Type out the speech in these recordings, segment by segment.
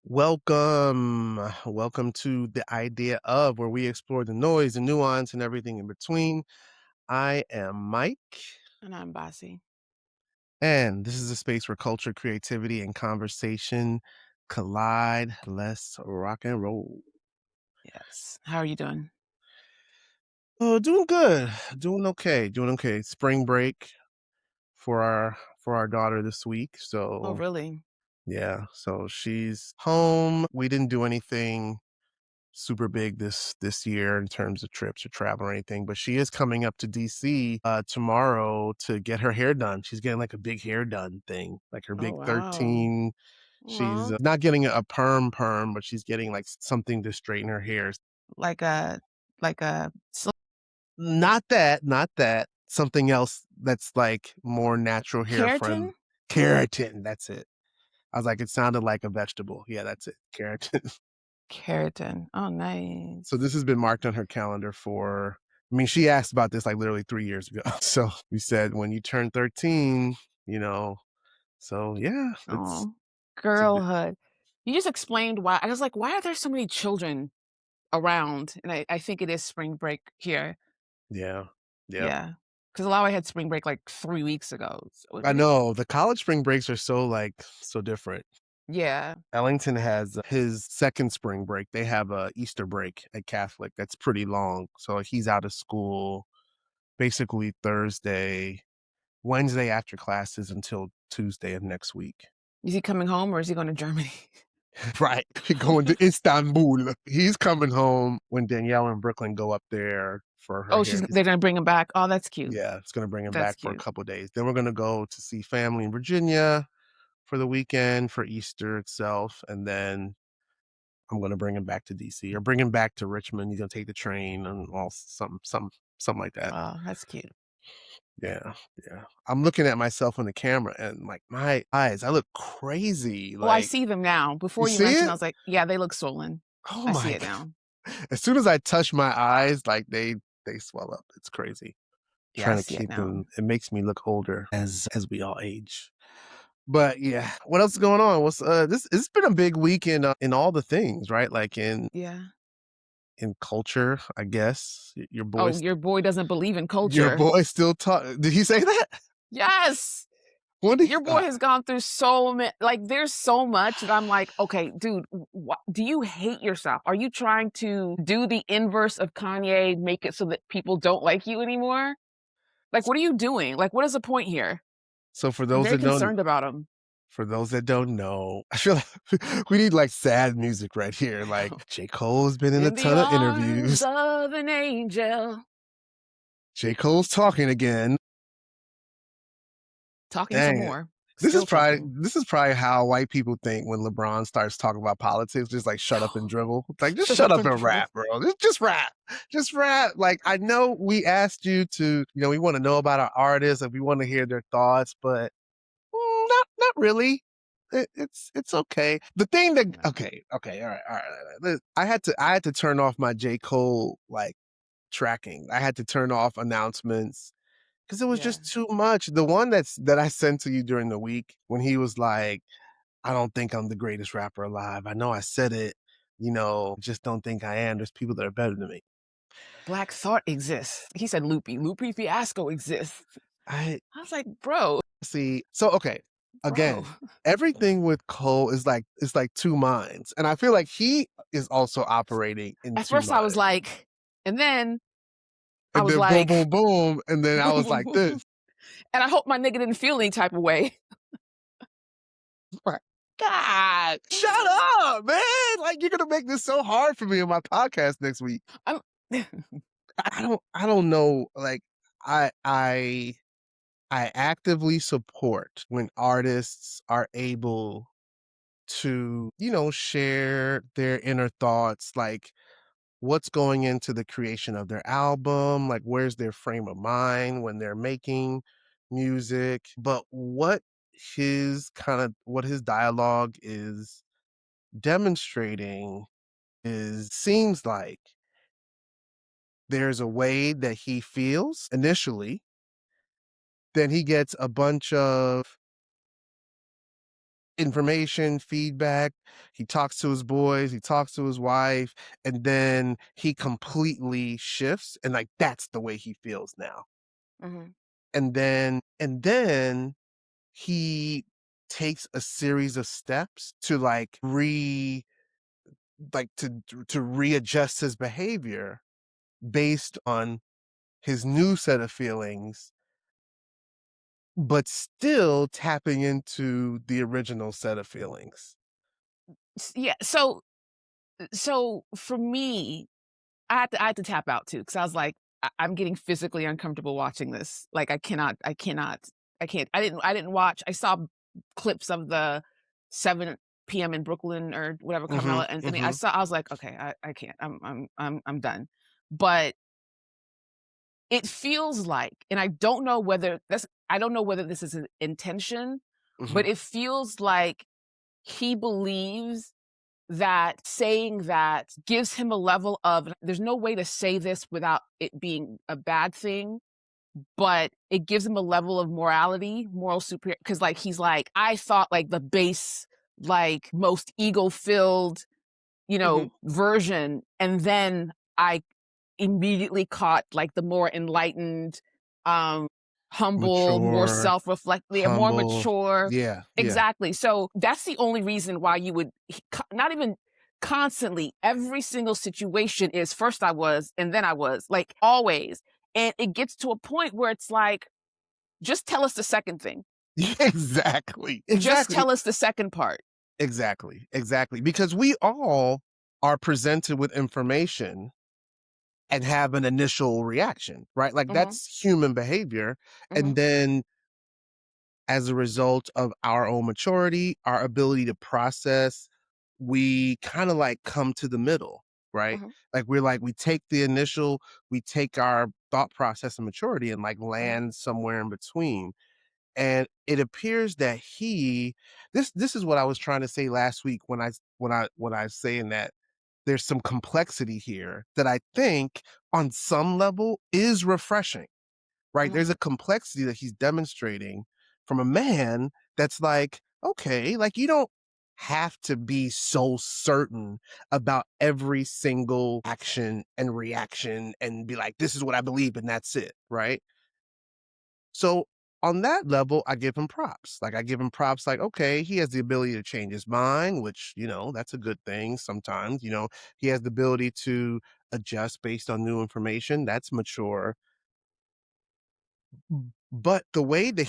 Welcome to the idea of where we explore the noise, the nuance, and everything in between. I am Mike, And I'm Bassey. and this is a space where culture, creativity, and conversation collide. Let's rock and roll. Yes. How are you doing? Oh, doing good, doing okay. Spring break for our daughter this week, Oh, so really? yeah, so she's home. We didn't do anything super big this year in terms of trips or travel or anything, but she is coming up to DC tomorrow to get her hair done. She's getting like a big hair done thing, like her Oh, big wow. 13. She's Well, not getting a perm, but she's getting like something to straighten her hair. like a like a Not that. Something else that's like more natural hair keratin? friend. Keratin, that's it. I was like, it sounded like a vegetable. Yeah, that's it. Keratin. Keratin. Oh, So nice. this has been marked on her calendar for she asked about this like literally 3 years ago. So we said, when you turn 13, you know, so yeah, Oh, it's a bit. girlhood. You just explained why. I was like, why are there so many children around? And I think it is spring break here. Yeah. Yeah. Yeah. Because Malawi had spring break like 3 weeks ago. So I what know the college spring breaks are so like so different. yeah. Ellington has his second spring break. They have a Easter break at Catholic that's pretty long. So he's out of school basically Wednesday after classes until Tuesday of next week. Is he coming home or is he going to Germany? Right. Going to Istanbul. He's coming home when Danielle and Brooklyn go up there for her Oh, hair. they're gonna bring him back. Oh, that's cute. Yeah, it's gonna bring him That's back for a cute. couple of days. Then we're gonna go to see family in Virginia for the weekend for Easter itself, and then I'm gonna bring him back to DC or bring him back to Richmond. He's gonna take the train and all something like that. Oh, that's cute. Yeah, yeah. I'm looking at myself on the camera and like my eyes, I look crazy. Oh, I Like, see them now. you Before you see mentioned, I it? was like, "Yeah, they look swollen." Oh I see my it now. As soon as I touch my eyes, like they swell up. It's crazy. Yeah, I Trying to see it keep now. them. It makes me look older as we all age. But yeah, what else is going on? What's this? It's been a big week in all the things, right? Like Yeah. in culture, I guess. Oh, your boy doesn't believe in Your culture. boy still talk. Did he say that? Yes! What? Your boy has gone through so many. Like, there's so much that I'm like, "Okay, dude, what do you hate yourself? Are you trying to do the inverse of Kanye, make it so that people don't like you anymore? Like, what are you doing? Like, what is the point here?" So I'm very concerned about him. for those that don't know, I feel like we need like sad music right here. Like J. Cole's been in a In the ton of arms interviews. of an angel. J. Cole's talking again. Talking some Dang. more. This is Still probably talking. this is probably how white people think when LeBron starts talking about politics, just like shut up and dribble. It's like just Shut shut up up and and dribble. rap, bro. Just rap. Just rap. Like I know we asked you to, we want to know about our artists and we want to hear their thoughts, but not really. It's okay. The thing that No. okay, all right. I had to turn off my J. Cole like tracking. I had to turn off announcements because it was Yeah. just too much. The one that I sent to you during the week when he was like, "I don't think I'm the greatest rapper alive. I know I said it, just don't think I am. There's people that are better than me." Black Thought exists. He said Loopy. Loopy Fiasco exists. I I was like, bro, see. So okay, bro. again, everything with Cole is like two minds, and I feel like he is also operating in At two first I was minds. like, and then I And was then boom, like, boom, boom, and then I boom, was boom, like boom. this. And I hope my nigga didn't feel any type of way. Like, God, shut up, man! Like you're gonna make this so hard for me on my podcast next week. I'm I don't know. Like I I I actively support when artists are able to, share their inner thoughts, like what's going into the creation of their album, like where's their frame of mind when they're making music. But what his dialogue is demonstrating is seems like there's a way that he feels initially, then he gets a bunch of information, feedback. He talks to his boys, he talks to his wife, and then he completely shifts and like that's the way he feels now. Mhm. And then he takes a series of steps to to readjust his behavior based on his new set of feelings, but still tapping into the original set of feelings. Yeah, so for me, I had to tap out too because I was like, I'm getting physically uncomfortable watching this. Like, I can't. I didn't watch. I saw clips of the 7 PM in Brooklyn or whatever Mhm, Carmela, and I mhm, saw. I was like, okay, I can't. I'm done. But it feels like, and I don't know whether this is an intention, mhm, but it feels like he believes that saying that gives him a level of there's no way to say this without it being a bad thing, but it gives him a level of morality, moral superior because like he's like, I thought like the base, like most ego-filled, mhm. version, and then I immediately caught like the more enlightened, um, humble, more Mature, self-reflective, more humble. mature. Yeah, yeah. Exactly. So that's the only reason why you would not even constantly, every single situation is first I was and then I was, like always. And it gets to a point where it's like, just tell us the second thing. Yeah, exactly, Just exactly, tell us the second part. exactly, exactly, because we all are presented with information and have an initial reaction, right? Like, Mhm, that's human behavior, and mhm, then as a result of our own maturity, our ability to process, we kinda, like, come to the middle, right? mhm, We take our thought process and maturity and, like, mhm, land somewhere in between. And it appears that this is what I was trying to say last week when I was saying that there's some complexity here that I think on some level is refreshing, right? mhm. There's a complexity that he's demonstrating from a man that's like, okay, like you don't have to be so certain about every single action and reaction and be like, this is what I believe and that's it, right? So on that level, I give him props. Like I give him props like, okay, he has the ability to change his mind, which, that's a good thing sometimes. He has the ability to adjust based on new information. That's mature. But the way that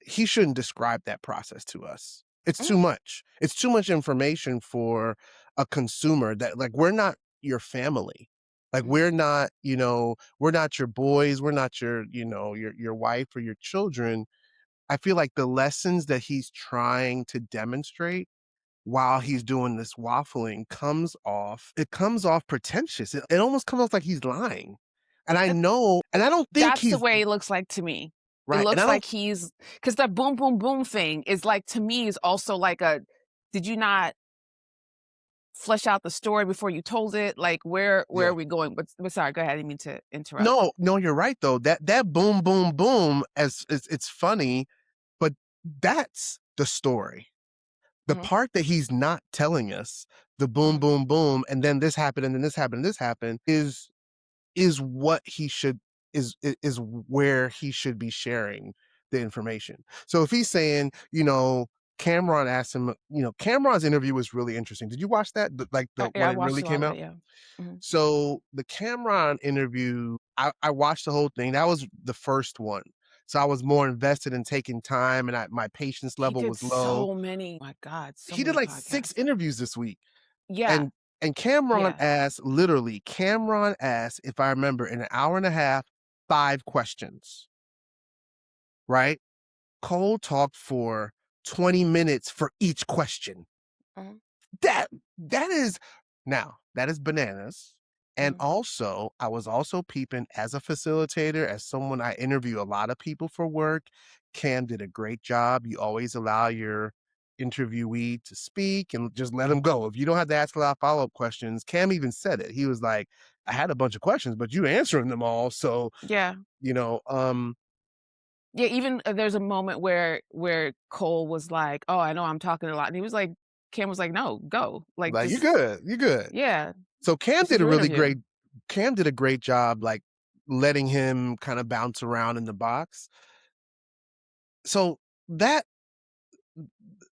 he shouldn't describe that process to us. It's Mhm, too much. It's too much information for a consumer that like we're not your family. Like mhm. we're not your boys, we're not your wife or your children. I feel like the lessons that he's trying to demonstrate while he's doing this waffling comes off pretentious. It almost comes off like he's lying. And I That know, and I don't think that's the he's way it looks like to me. It right. And I looks don't like he's because that boom, boom, boom thing is like to me is also like a, did you not flesh out the story before you told it? Like where yeah. are we going? But sorry, go ahead. I didn't mean to interrupt. No, no, you're right though. That boom, boom, boom as it's funny, but that's the story. The Mhm, part that he's not telling us, the boom, mhm. boom, boom, and then this happened, and then this happened, and this happened, is what he should is where he should be sharing the information. So if he's saying, Cameron asked him, Cameron's interview was really interesting. Did you watch that? Like the Yeah, when I it really watched a lot came of out? it, yeah. Mhm. So the Cameron interview, I watched the whole thing. That was the first one. So I was more invested in taking time and my patience He level did was low. so many, my god, so He did many like 6 podcasts. interviews this week. Yeah, And Cameron yeah. asked literally, Cameron asked, if I remember, in an hour and a half, 5 questions, right? Cole talked for 20 minutes for each question. Mhm, That that is that is bananas. And mhm. also, I was also peeping as a facilitator, as someone I interview a lot of people for work. Cam did a great job. You always allow your interviewee to speak and just let them go. If you don't have to ask a lot of follow-up questions, Cam even said it. He was like, I had a bunch of questions, but you answering them all. So, Yeah. you know, um, Yeah, even, there's a moment where Cole was like, "Oh, I know I'm talking a lot," and he was like Cam was like, "No, go. Like, Like, "You just good, you good." yeah, So this is your interview." Cam did a great job, like, letting him kinda bounce around in the box. So, that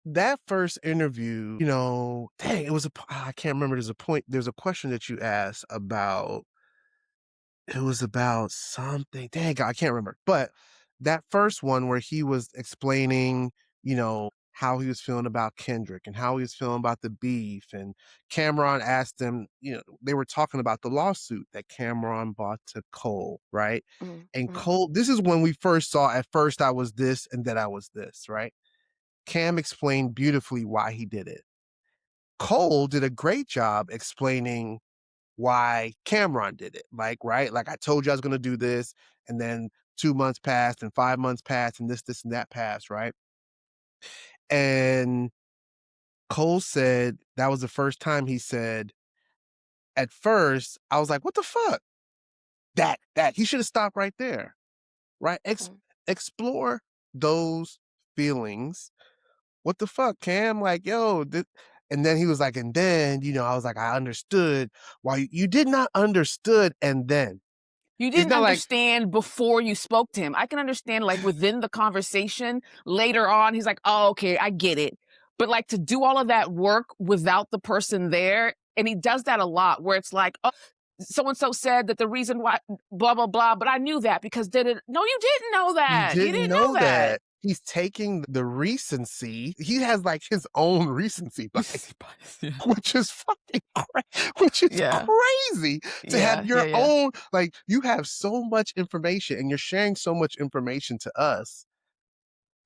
that first interview, dang, it was I can't remember, there's a question that you asked about. It was about something. Dang, I can't remember. But that first one where he was explaining, how he was feeling about Kendrick and how he was feeling about the beef. And Cameron asked him, they were talking about the lawsuit that Cameron bought to Cole, right? Mhm, And mhm. Cole, this is when we first saw at first I was this and then I was this, right? Cam explained beautifully why he did it. Cole did a great job explaining why Cameron did it. Like, right? Like I told you I was gonna do this, and then 2 months passed and 5 months passed and this, and that passed, right? And Cole said that was the first time he said, at first, I was like, "What the fuck? That he should have stopped right there." Right? Mm. Explore those feelings. What the fuck, Cam? Like, yo, and then he was like, and then, I was like, I understood why you did not understood and then. You It's didn't not like understand before you spoke to him. I can understand, like, within the conversation, later on, he's like, "Oh, okay, I get it." But, like, to do all of that work without the person there, and he does that a lot where it's like, "Oh, so and so said that the reason why blah, blah, blah, but I knew that because did it." No, you didn't know you that. You didn't didn't know know that. that. He's taking the recency. He has like his own recency bias, Recency bias, yeah. which is which is Yeah. crazy to have Yeah, yeah, your yeah. own, like you have so much information and you're sharing so much information to us.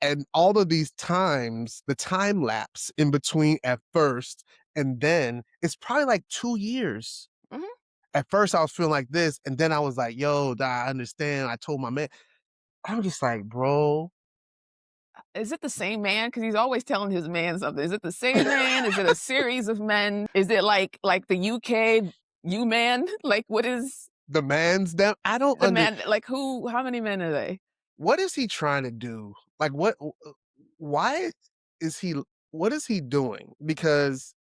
And all of these times, the time lapse in between at first and then it's probably like 2 years. Mhm. At first I was feeling like this, and then I was like, yo, I understand. I told my man. I'm just like, bro, Is it the same man? Because he's always telling his man something. Is it the same man? Is it a series of men? Is it like the UK you man? Like, what is the man's them. I don't the under man like, who how many men are they? what is he trying to do? Like, why is he, what is he doing? Because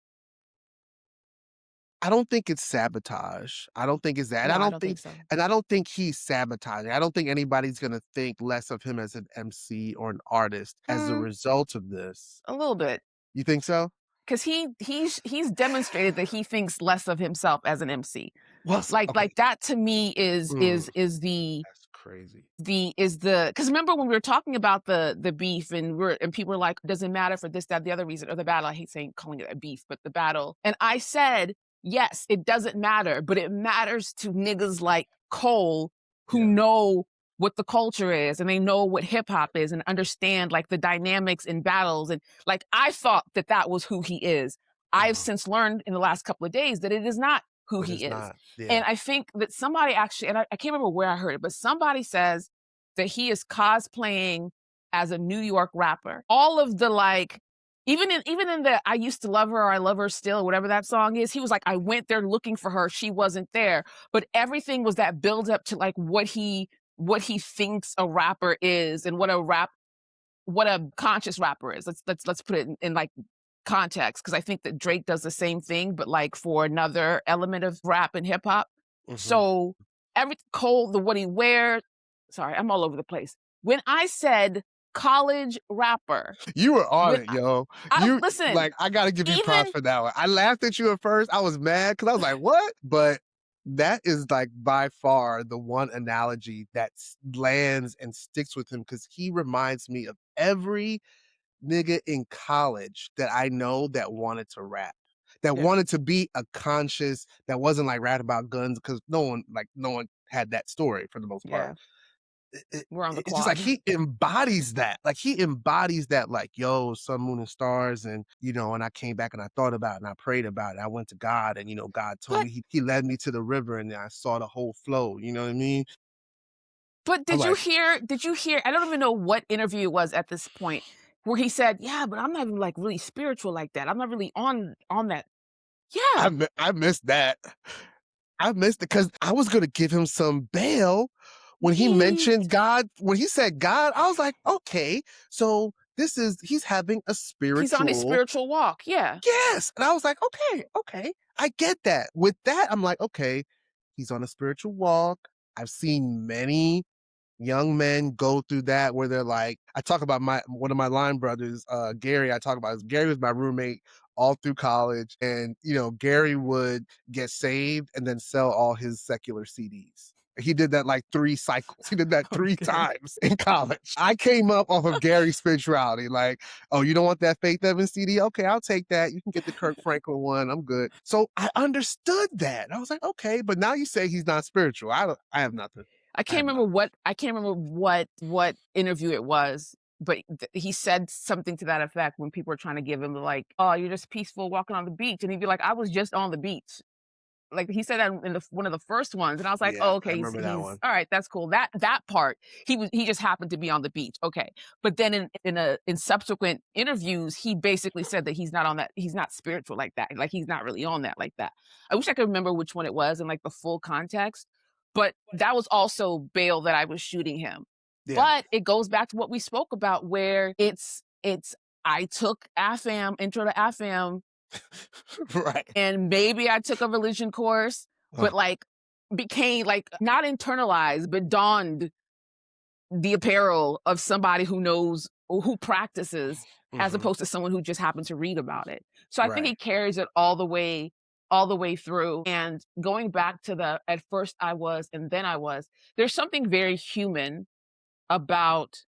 I don't think it's sabotage. I don't think it's that. No, I don't think so. And I don't think he's sabotaging. I don't think anybody's gonna think less of him as an MC or an artist as a Mm, result of this. a little bit, You think so? because he's demonstrated that he thinks less of himself as an MC. Okay. Like that to me is Mm, is the that's crazy. because remember when we were talking about the beef and people were like, doesn't matter for this, that, the other reason, or the battle. I hate saying calling it a beef, but the battle. And I said, yes, it doesn't matter, but it matters to niggas like Cole who Yeah. know what the culture is and they know what hip hop is and understand like the dynamics in battles. And like I thought that that was who he is. I've Uh-huh. since learned in the last couple of days that it is not who But he it's is. not. Yeah. And I think that somebody actually, and I can't remember where I heard it, but somebody says that he is cosplaying as a New York rapper. All of the like, even in the "I used to love her" or "I love her still," whatever that song is, he was like, "I went there looking for her, she wasn't there." But everything was that build up to like what he thinks a rapper is and what a conscious rapper is. Let's put it in like context because I think that Drake does the same thing, but like for another element of rap and hip hop. Mhm. So every Cole, the what he wears. Sorry, I'm all over the place. When I said college rapper, You were on when it, yo. I You listen, like, I gotta give you props even for that one. I laughed at you at first. I was mad because I was like, "What?" But that is, like, by far the one analogy that lands and sticks with him because he reminds me of every nigga in college that I know that wanted to rap, that yeah, wanted to be a conscious, that wasn't, like, rap about guns because no one had that story for the most part. yeah, it, we're on the it's just like quad. he embodies that. Like he embodies that, like, yo, sun, moon, and stars. And, and I came back and I thought about it and I prayed about it. I went to God and, God told But me he led me to the river and I saw the whole flow. You know what I mean? but I'm like, did you hear I don't even know what interview it was at this point where he said, "Yeah, but I'm not even like really spiritual like that. I'm not really on that." Yeah. I missed that. I missed it because I was gonna give him some bail when he He mentioned God, when he said God, I was like, okay, so he's having a he's on his spiritual. spiritual walk, yeah. Yes. And I was like, okay, okay. I get that. With that, I'm like, okay, he's on a spiritual walk. I've seen many young men go through that where they're like, I talk about my one of my line brothers, Gary. I talk about this. Gary was my roommate all through college, and Gary would get saved and then sell all his secular CDs. He did that like 3 cycles. He did that three Okay. times in college. I came up off of Gary's spirituality. Like, oh, you don't want that Faith Evans CD? Okay, I'll take that. You can get the Kirk Franklin one. I'm good. So I understood that. I was like, okay, but now you say he's not spiritual. I don't. I have nothing. I have nothing. I can't remember what interview it was, but he said something to that effect when people were trying to give him the like, "Oh, you're just peaceful walking on the beach," and he'd be like, "I was just on the beach." Like he said that in one of the first ones, and I was like, Yeah, "Oh, I okay, remember that he's one. all right. That's cool." That part, he just happened to be on the beach, okay. But then in subsequent interviews, he basically said that he's not on that. He's not spiritual like that. Like he's not really on that like that. I wish I could remember which one it was and like the full context, but that was also bail that I was shooting him. Yeah. But it goes back to what we spoke about, where it's I took AFAM, intro to AFAM, Right. and maybe I took a religion course, Uh, but like became like not internalized, but donned the apparel of somebody who knows or who practices as mhm. opposed to someone who just happened to read about it. So I think Right. he carries it all the way through. And going back to the at first I was and then I was, there's something very human about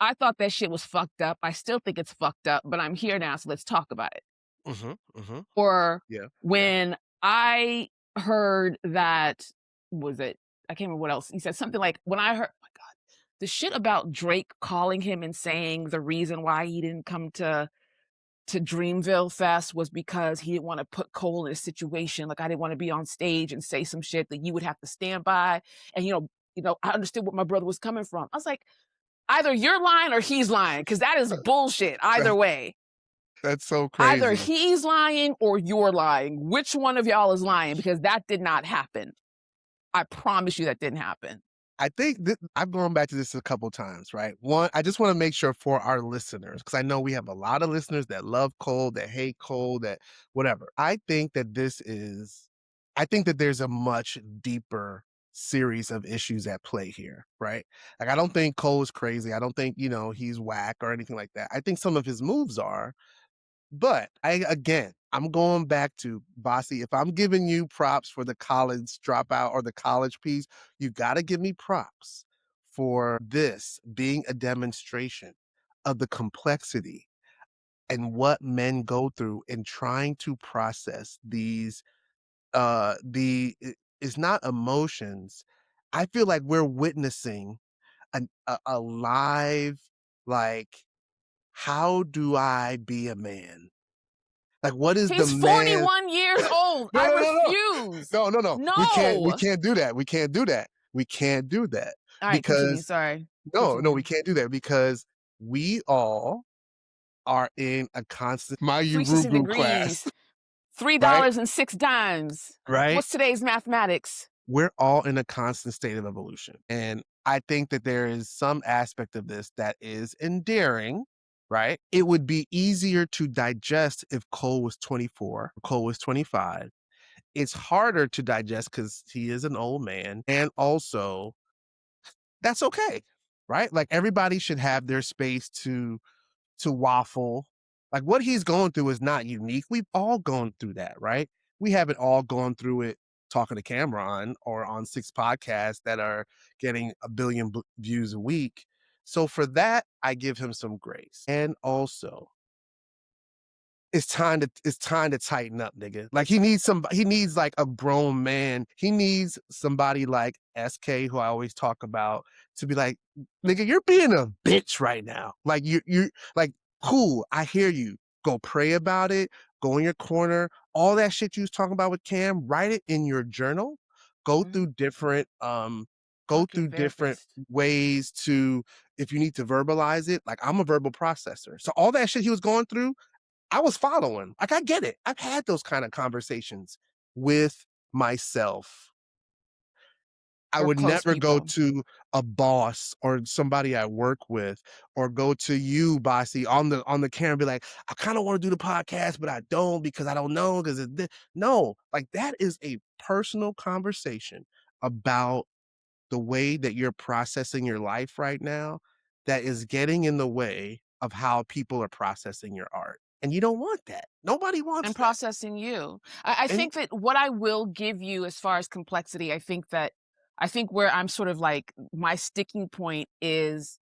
I thought that shit was fucked up. I still think it's fucked up, but I'm here now, so let's talk about it. Mhm, mhm. Or Yeah, yeah. when I heard that was it I can't remember what else. He said something like, when I heard oh my god, the shit about Drake calling him and saying the reason why he didn't come to Dreamville Fest was because he didn't wanna put Cole in a situation, like, I didn't wanna be on stage and say some shit that you would have to stand by, and, I understood what my brother was coming from. I was like, "Either you're lying or he's lying, because that is bullshit either That way. that's so Either crazy. he's lying or you're lying. Which one of y'all is lying? Because that did not happen. I promise you that didn't happen." I think I've gone back to this a couple times, right? One, I just wanna make sure for our listeners, because I know we have a lot of listeners that love Cole, that hate Cole, that whatever. I think that there's a much deeper series of issues at play here, right? Like, I don't think Cole is crazy. I don't think, he's whack or anything like that. I think some of his moves are. But I'm going back to Bossy. If I'm giving you props for the college dropout or the college piece, you got to give me props for this being a demonstration of the complexity and what men go through in trying to process these it's not emotions. I feel like we're witnessing a live, like, how do I be a man? Like, what is the He's man. 41 years old. No, I no, no, no. refuse. No, no, no. We No. can't do that. We can't do that. We can't do that All right, continue. because Sorry. no, no, we Continue. can't do that because we all are in a constant my 360 Urugu class, degrees, right? $3.06. Right? What's today's mathematics? We're all in a constant state of evolution. And I think that there is some aspect of this that is endearing, right? It would be easier to digest if Cole was 24, Cole was 25. It's harder to digest because he is an old man, and also that's okay, right? Like, everybody should have their space to waffle. Like, what he's going through is not unique. We've all gone through that, right? We haven't all gone through it talking to Cameron or on 6 podcasts that are getting a billion views a week. So for that, I give him some grace. And also, it's time to tighten up, nigga. Like, he needs like a grown man. He needs somebody like SK, who I always talk about, to be like, nigga, you're being a bitch right now. Like, you like, cool, I hear you. Go pray about it, go in your corner, all that shit you was talking about with Cam, write it in your journal. Go through Mhm. different go Fuck your through different therapist. ways to, if you need to verbalize it. Like, I'm a verbal processor. So all that shit he was going through, I was following. Like, I get it. I've had those kind of conversations with myself. I or would close never go people. to a boss or somebody I work with or go to you, Bossy, on the camera and be like, "I kinda wanna do the podcast, but I don't because I don't know 'cause it thi" No, like, that is a personal conversation about the way that you're processing your life right now that is getting in the way of how people are processing your art, and you don't want that. Nobody wants And that. processing you. I And think that what I will give you as far as complexity, I think where I'm sort of like my sticking point is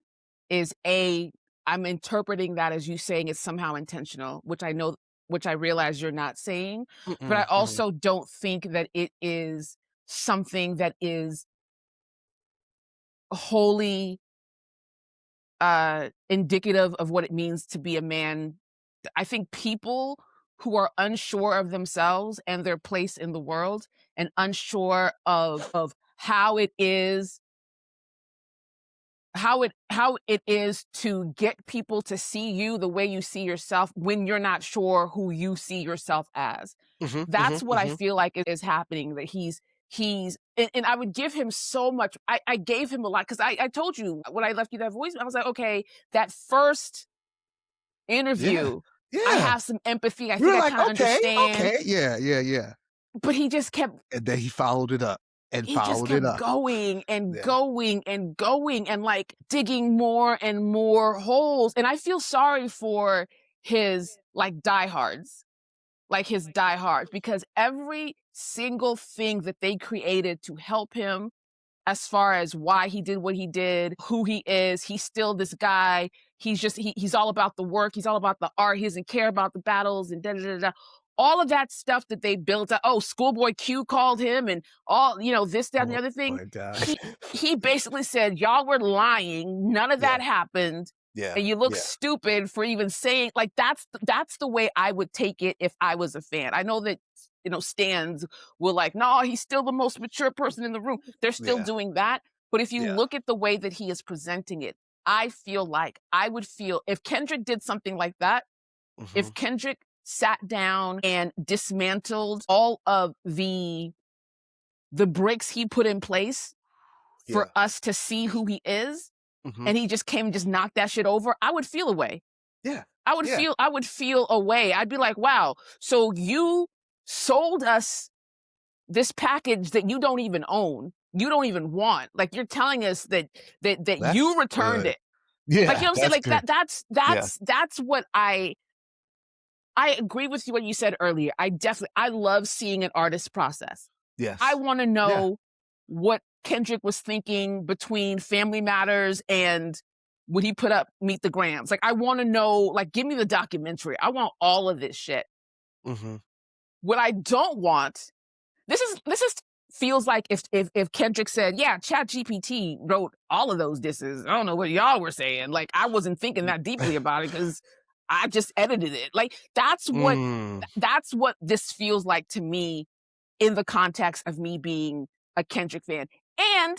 A, I'm interpreting that as you saying it's somehow intentional, which I realize you're not saying, but I mm-mm, mhm, also don't think that it is something that is wholly indicative of what it means to be a man. I think people who are unsure of themselves and their place in the world and unsure of how it is to get people to see you the way you see yourself when you're not sure who you see yourself as. mhm, That's mhm, what I mhm. feel like is happening, that he's and I would give him so much. I gave him a lot because I told you when I left you that voice, I was like, okay, that first Yeah, interview, I yeah. have some empathy. I We think were I like, kind of "Okay, understand, okay." Yeah, yeah, yeah. but he just kept And then he followed it up and he just followed it kept up. going and Yeah. going and going and like digging more and more holes. And I feel sorry for his like diehards, like his diehards, because every single thing that they created to help him as far as why he did what he did, who he is. He's still this guy. He's all about the work. He's all about the art. He doesn't care about the battles and da da da da. All of that stuff that they built up. Oh, Schoolboy Q called him and all, this, that, and the Oh other thing. my gosh. He he basically said, y'all were lying. None of Yeah, that happened. yeah, And you look yeah. stupid for even saying like that's the way I would take it if I was a fan. I know that stands will like, no, he's still the most mature person in the room. They're still Yeah, doing that. But if you yeah. look at the way that he is presenting it, I feel like I would feel if Kendrick did something like that, Mhm. if Kendrick sat down and dismantled all of the bricks he put in place for Yeah. us to see who he is, Mhm. and he just came and just knocked that shit over, I would feel away. Yeah, I would yeah. feel I would feel away. I'd be like, wow, so you sold us this package that you don't even own, you don't even want. Like you're telling us that you That's returned good. it. Like, Yeah, you know what I'm saying? that's Like good. Yeah. that's what I agree with you what you said earlier. I love seeing an artist process. I Yes. want to Yeah. know what Kendrick was thinking between Family Matters and when he put up Meet the Grams. Like I want to know, like give me the documentary. I want all of this shit. Mhm. What I don't want, this is feels like if Kendrick said, "Yeah, Chat GPT wrote all of those disses." I don't know what y'all were saying. Like I wasn't thinking that deeply about it because I just edited it. Like Mm. that's what this feels like to me in the context of me being a Kendrick fan. And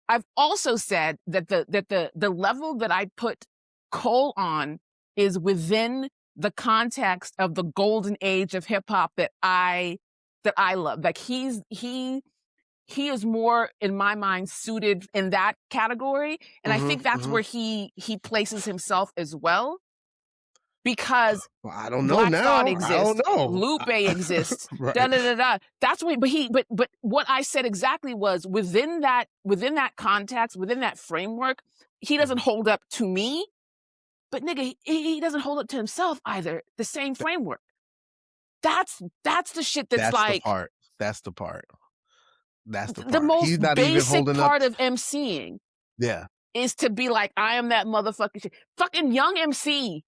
I've also said that the level that I put Cole on is within the context of the golden age of hip hop that I love. Like he is more in my mind suited in that category, and I Mhm, think that's mhm. where he places himself as well because Well, I don't know Black Thought now. I don't exists, know. Lupe exists, da Right. da da da. That's what, but what I said exactly was within that context, within that framework, he doesn't Mhm. hold up to me, but nigga, he doesn't hold up to himself either. The same Th framework. That's the shit that's that's the like part. That's the part. That's the the part. most He's not even basic holding up part of MCing yeah. is to be like, I am that motherfucking shit. Fucking Young MC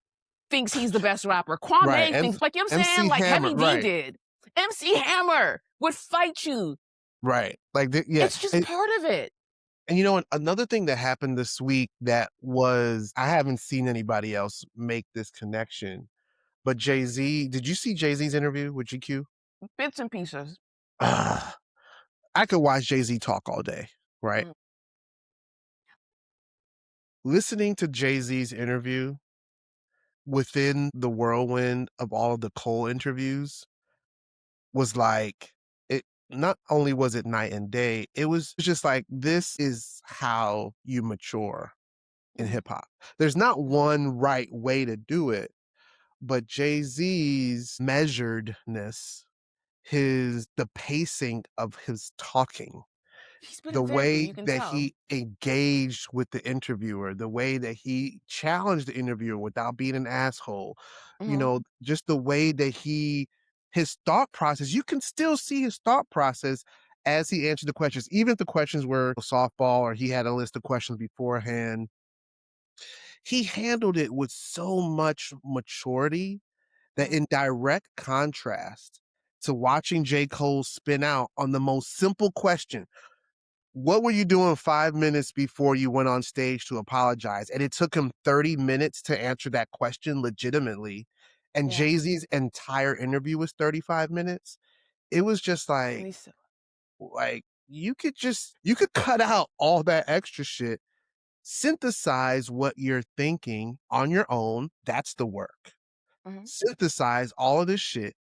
thinks he's the best rapper. Right, Kwame thinks, like, you know what I'm saying? MC Like Hammer, Heavy D right, did. MC Hammer would fight you. right. Like, the yeah, It's just part of it. and you know what? Another thing that happened this week that was I haven't seen anybody else make this connection, but Jay-Z did you see Jay-Z's interview with GQ? Bits and pieces. Ah, I could watch Jay-Z talk all day, right? Mm. Listening to Jay-Z's interview within the whirlwind of all of the Cole interviews was like not only was it night and day, it was just like, this is how you mature in Mhm, hip hop. There's not mhm. one right way to do it, but Jay-Z's measuredness, the pacing of his talking, He's been the in therapy, way you can that tell. he engaged with the interviewer, the way that he challenged the interviewer without being an asshole, Mhm. just the way that his thought process, you can still see his thought process as he answered the questions, even if the questions were a softball or he had a list of questions beforehand. He handled it with so much maturity that, Mhm. in direct contrast to watching J. Cole spin out on the most simple question, what were you doing 5 minutes before you went on stage to apologize? And it took him 30 minutes to answer that question legitimately, and Yeah, Jay-Z's entire interview was 35 minutes. It was just and like, he's you could cut out all that extra shit, synthesize what you're thinking on your own, that's the work. mhm, Synthesize all of this shit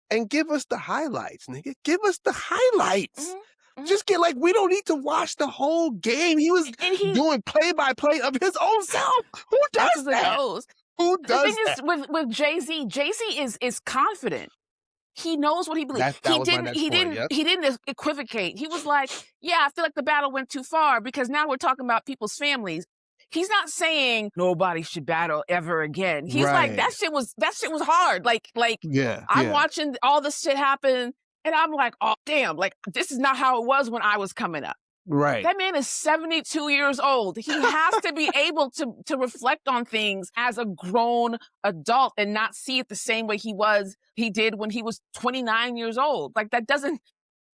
and give us the highlights, nigga. Give us the highlights. mhm, mhm. Just get like, we don't need to watch the whole game. He was And he doing play by play of his own self. Who that's does as it that? goes. Who The thing does is that? with Jay-Z, Jay-Z is confident. He knows what he believes. That was my next point. Yep. He didn't equivocate. He was like, "Yeah, I feel like the battle went too far because now we're talking about people's families." He's not saying nobody should battle ever again. He's like, Right. that shit was hard." Like Yeah. I'm Yeah. watching all this shit happen and I'm like, "Oh, damn, like this is not how it was when I was coming up." Right. That man is 72 years old. He has to be able to reflect on things as a grown adult and not see it the same way he did when he was 29 years old. Like that doesn't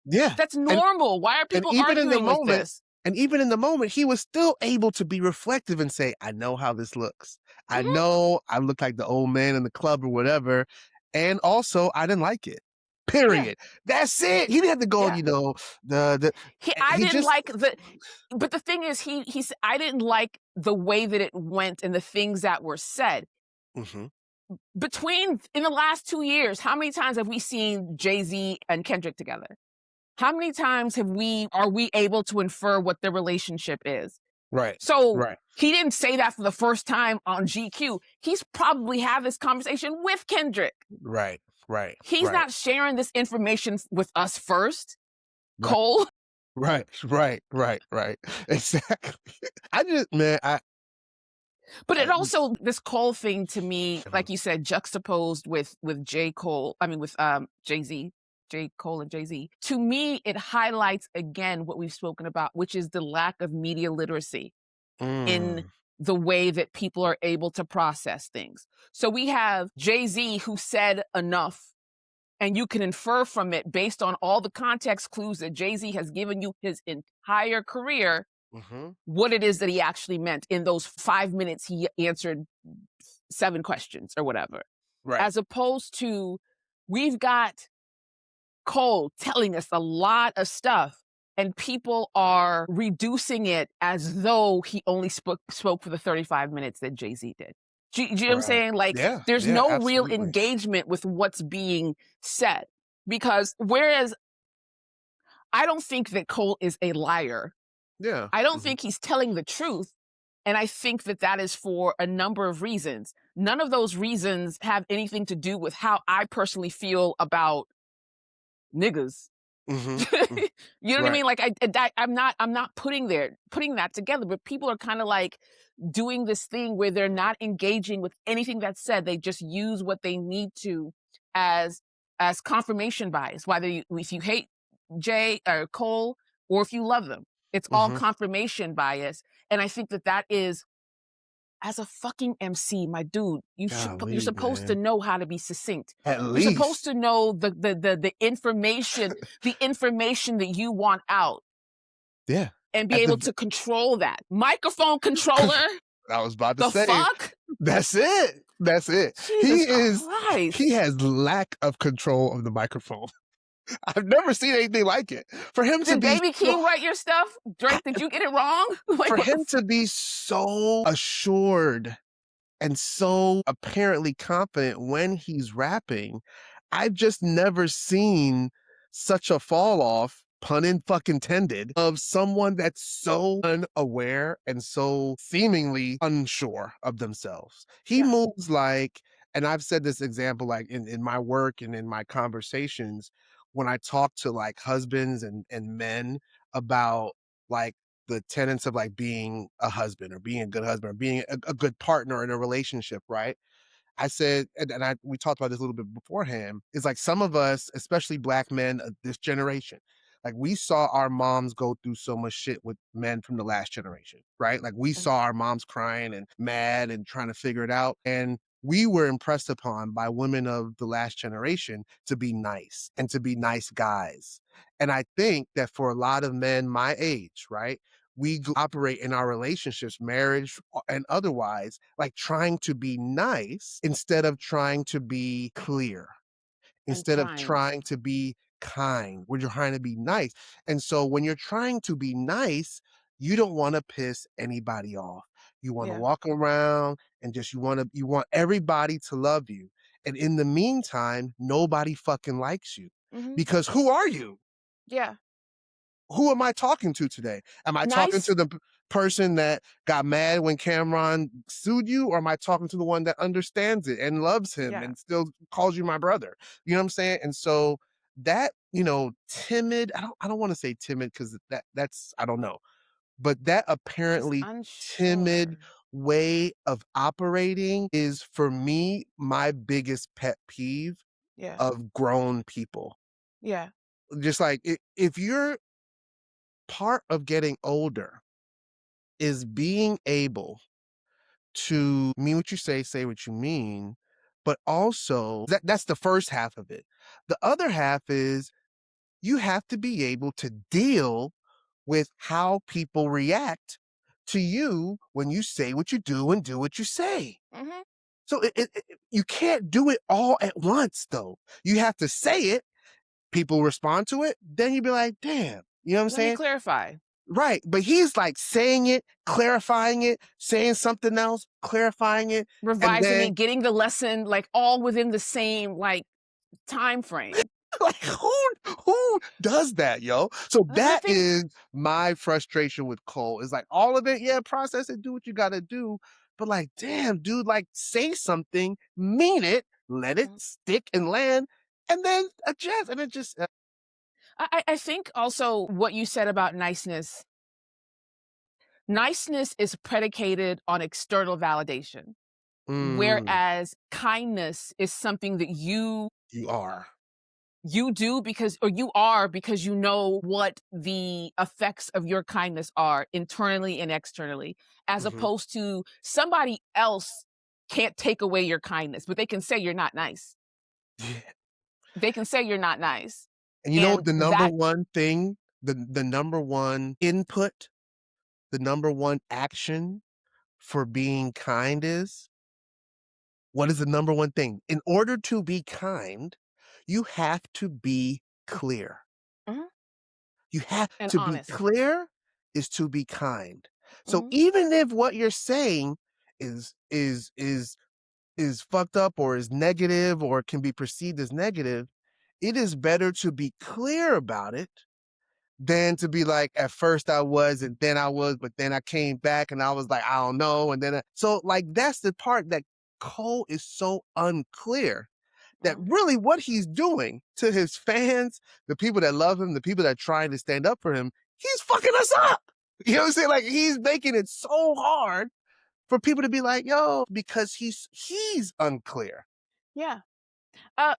Yeah. that's And normal. Why are and people even in the arguing with moment this? and even in the moment, he was still able to be reflective and say, "I know how this looks. I Mhm. know I look like the old man in the club or whatever, and also I didn't like it." Yeah. Period. That's it. He didn't have to go, Yeah. the I he didn't just like the but the thing is he's I didn't like the way that it went and the things that were said. Mhm. Between in the last 2 years, how many times have we seen Jay-Z and Kendrick together? How many times are we able to infer what their relationship is? Right. So Right. he didn't say that for the first time on GQ. He's probably had this conversation with Kendrick. Right. Right. He's Right. not sharing this information with us first, Right. Cole. Right. Right. Right. Right. Exactly. I just man, But it I also this Cole thing to me, mhm. like you said, juxtaposed with J. Cole, I mean with Jay-Z, J. Cole and Jay-Z. To me, it highlights again what we've spoken about, which is the lack of media literacy in Mm. the way that people are able to process things. So we have Jay-Z who said enough, and you can infer from it based on all the context clues that Jay-Z has given you his entire career Mhm. what it is that he actually meant in those 5 minutes he answered 7 questions or whatever. Right. As opposed to we've got Cole telling us a lot of stuff and people are reducing it as though he only spoke for the 35 minutes that Jay-Z did. Do you know what I'm Right. saying? Like Yeah. there's Yeah. no real Absolutely. engagement with what's being said. Because whereas I don't think that Cole is a liar. Yeah. I don't Mhm. think he's telling the truth. And I think that that is for a number of reasons. None of those reasons have anything to do with how I personally feel about niggas. Mhm. Mm. You know what I Right. mean? Like I'm not putting that together, but people are kind of like doing this thing where they're not engaging with anything that's said. They just use what they need to as confirmation bias. Whether if you hate Jay or Cole or if you love them, it's all Mhm. confirmation bias. And I think that that is as a fucking MC, my dude, you're Golly, supposed to man. know how to be succinct. At You're supposed least. to know the information that you want out Yeah. and be At the able v to control that. Microphone controller, I was about to the say, fuck? that's it. That's it. Jesus He Christ. has lack of control of the microphone. I've never seen anything like it. For him to Did be Baby so King write your stuff? Drake, did you get it wrong? Like for what the him to be so assured and so apparently confident when he's rapping, I've just never seen such a fall off, pun in fucking tended, of someone that's so unaware and so seemingly unsure of themselves. He Yeah. moves like, and I've said this example like in my work and in my conversations when I talk to like husbands and men about like the tenets of like being a husband or being a good husband or being a good partner in a relationship, right? I said, and I we talked about this a little bit beforehand, is like some of us, especially black men of this generation, like we saw our moms go through so much shit with men from the last generation, right? Like we Mhm. saw our moms crying and mad and trying to figure it out. And we were impressed upon by women of the last generation to be nice and to be nice guys. And I think that for a lot of men my age, right? We operate in our relationships, marriage and otherwise, like trying to be nice instead of trying to be clear, And instead of kind. trying to be kind. We're trying to be nice. And so when you're trying to be nice, you don't want to piss anybody off. You want to Yeah. walk around and just you want everybody to love you. And in the meantime, nobody fucking likes you. Mhm. Because who are you? Yeah. Who am I talking to today? Am I talking Nice. to the person that got mad when Cameron sued you, or am I talking to the one that understands it and loves him Yeah. and still calls you my brother? You know what I'm saying? And so that, timid, I don't want to say timid because that's I don't know, but that Just apparently timid unsure. way of operating is for me my biggest pet peeve Yeah. of grown people. Yeah. Just like if you're part of getting older is being able to mean what you say what you mean, but also that's the first half of it. The other half is you have to be able to deal with how people react to you when you say what you do and do what you say. Mhm. So you can't do it all at once, though. You have to say it, people respond to it, then you be like, damn, you know what I'm Let me saying? clarify. Right, but he's, like, saying it, clarifying it, saying something else, clarifying it, and Revising then it, getting the lesson, like, all within the same, like, time frame. like, who does that, yo? So I that think is my frustration with Cole, is, like, all of it, yeah, process it, do what you gotta do, but, like, damn, dude, like, say something, mean it, let it Mhm. stick and land, and then adjust, and it just I think also what you said about niceness is predicated on external validation, mm, whereas kindness is something that you are. you do because or you are because you know what the effects of your kindness are internally and externally, as Mhm. opposed to somebody else can't take away your kindness, but they can say you're not nice. Yeah. They can say you're not nice. And you know what And the number that one thing, the number one input, the number one action for being kind is? What is the number one thing? In order to be kind, you have to be clear. Mhm. You have And to be honest. clear is to be kind. So Mhm. even if what you're saying is fucked up or is negative or can be perceived as negative, it is better to be clear about it than to be like, at first I was, and then I was, but then I came back and I was like, I don't know. And then, so like, that's the part that Cole is so unclear that Mhm. really what he's doing to his fans, the people that love him, the people that are trying to stand up for him, he's fucking us up. You know what I'm saying? Like he's making it so hard for people to be like, yo, because he's unclear. Yeah.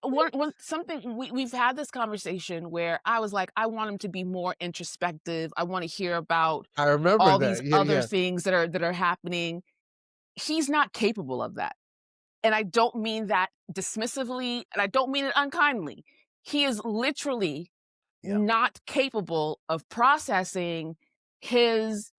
One something we've had this conversation where I was like, I want him to be more introspective. I want to hear about I remember all these that. Yeah, other yeah. things that are happening. He's not capable of that. And I don't mean that dismissively, and I don't mean it unkindly. He is literally Yeah. not capable of processing his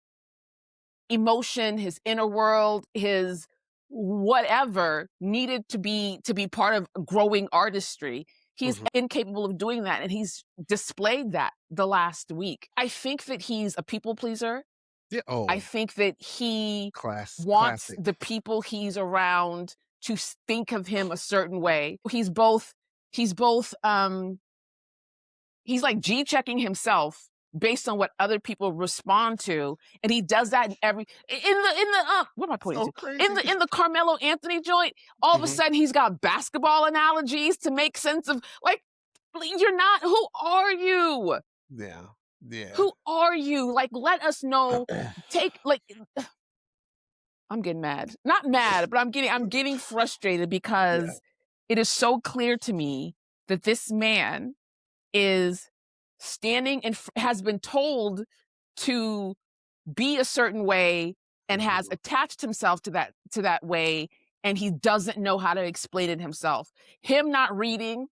emotion, his inner world, his whatever needed to be part of growing artistry. He's Mhm. incapable of doing that, and he's displayed that the last week. I think that he's a people pleaser. Yeah. I Oh, think that he wants classic. the people he's around to think of him a certain way. He's both He's like G checking himself based on what other people respond to, and he does that in every in the what am I pointing So to? crazy. In the Carmelo Anthony joint, all of a Mhm. sudden he's got basketball analogies to make sense of like you're not who are you? Yeah. Yeah. Who are you? Like let us know. Take like I'm getting mad. Not mad, but I'm getting frustrated Yeah. because it is so clear to me that this man is standing and has been told to be a certain way and has Mhm. attached himself to that way and he doesn't know how to explain it himself. Him not reading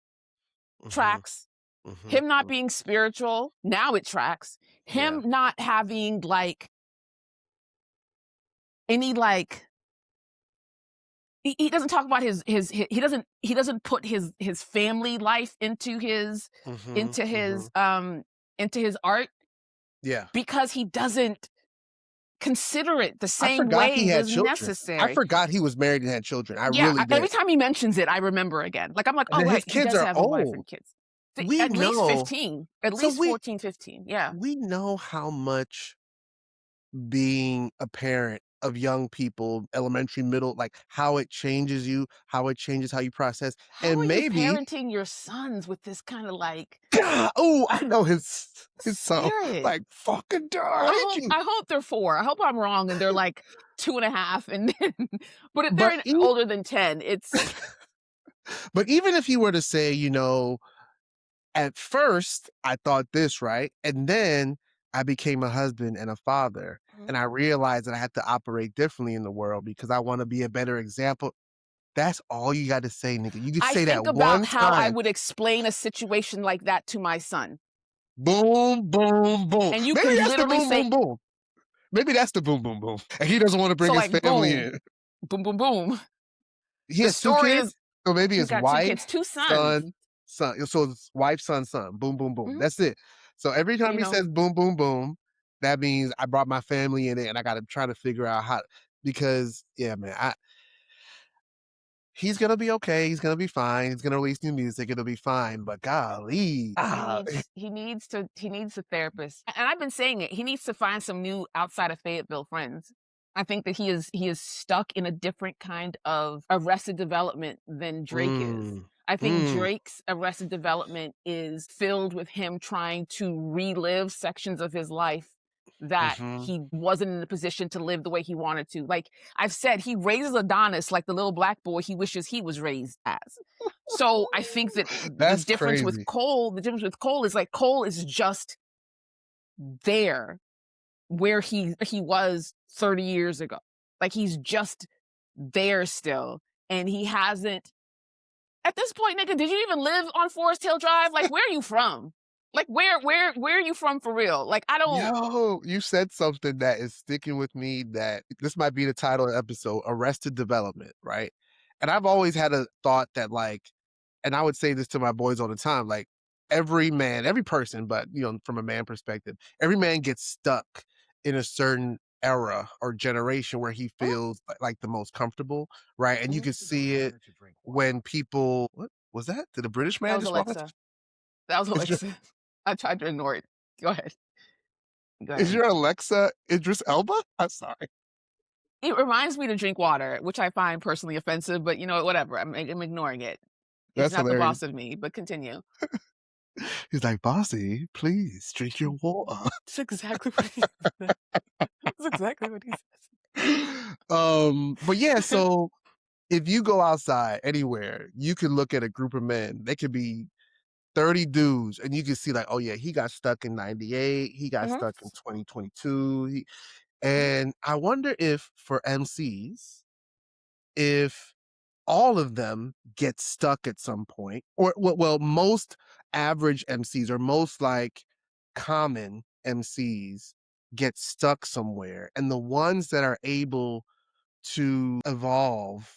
Mhm. tracks, Mhm. him not Mm. being spiritual, now it tracks. Yeah. Him not having like any like he doesn't talk about he doesn't put his family life Mhm. into his Mhm. um into his art Yeah. because he doesn't consider it the I same forgot way he had was children. I necessary. forgot he was married and had children. I Yeah, really every did. time he mentions it, I remember again. Like I'm like, And oh then his right, he kids does are have a wife old. and kids. We At least know. 15, at So least 14, 15. Yeah. we know how much being a parent of young people, elementary, middle, like how it changes you, how it changes how you process. How are And you maybe, parenting your sons with this kind of like God, oh, I know his son spirit? like fucking hate you. I hope they're 4. I hope I'm wrong and they're like 2.5 and then but if But they're older than 10, it's but even if you were to say, at first I thought this, right? And then I became a husband and a father. Mhm. And I realized that I had to operate differently in the world because I want to be a better example. That's all you got to say, nigga. You can I say think that about one how I time. would explain a situation like that to my son. Boom, boom, boom. And you Maybe can that's the literally boom, say boom, boom. Maybe that's the boom, boom, boom. And he doesn't want to bring so his like family boom, in. boom, boom, boom. He The has two story is kids. So maybe he's his got 2 wife, kids, 2 sons. son, son. So it's wife, son, son. Boom, boom, boom. Mhm. That's it. So every So, time you he know, says boom, boom, boom, that means I brought my family in it and I got to try to figure out how, because yeah, man, he's gonna be okay. He's gonna be fine. He's gonna release new music. It'll be fine. But golly, he needs a therapist. And I've been saying it. He needs to find some new outside of Fayetteville friends. I think that he is stuck in a different kind of arrested development than Drake is. mm, I think mm, Drake's arrested development is filled with him trying to relive sections of his life that hmm. he wasn't in a position to live the way he wanted to. Like I've said, he raises Adonis like the little black boy he wishes he was raised as. So I think that That's crazy. The difference with Cole is like Cole is just there where he was 30 years ago. Like he's just there still. And he hasn't at this point, nigga, did you even live on Forest Hill Drive? Like where are you from? Like where are you from for real? Like I don't Yo, you said something that is sticking with me that this might be the title of the episode, Arrested Development, right? And I've always had a thought that like, and I would say this to my boys all the time, like every man, every person, but from a man perspective, every man gets stuck in a certain era or generation where he mhm, feels like the most comfortable, right? And you mhm. can see it when people, what was that? Did a British That man was just walk? Alexa. That was Is your, Alexa. I tried to ignore it. Go ahead. Go is ahead. your Alexa Idris Elba? I'm sorry. It reminds me to drink water, which I find personally offensive, but you know what, whatever. I'm ignoring it. It's That's not the hilarious. boss of me, but continue. He's like, "Bossy, please drink your water." That's exactly what he said. That's exactly what he But yeah, says. so if you go outside anywhere, you can look at a group of men. They could be 30 dudes, and you can see like, oh yeah, he got stuck in 98, he got Mhm, stuck in 2022. mhm, And I wonder if for MCs, if all of them get stuck at some point, or well, most average MCs or most like common MCs get stuck somewhere, and the ones that are able to evolve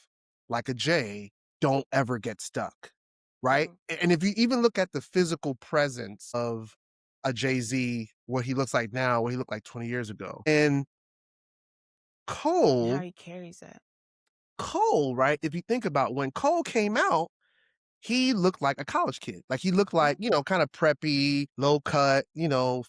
like a Jay don't ever get stuck, right? mhm, And if you even look at the physical presence of a Jay-Z, what he looks like now, what he looked like 20 years ago, and and how Cole, he carries that. Cole, right? If you think about when Cole came out, he looked like a college kid. Like, he looked Yeah. like, kinda preppy, low cut,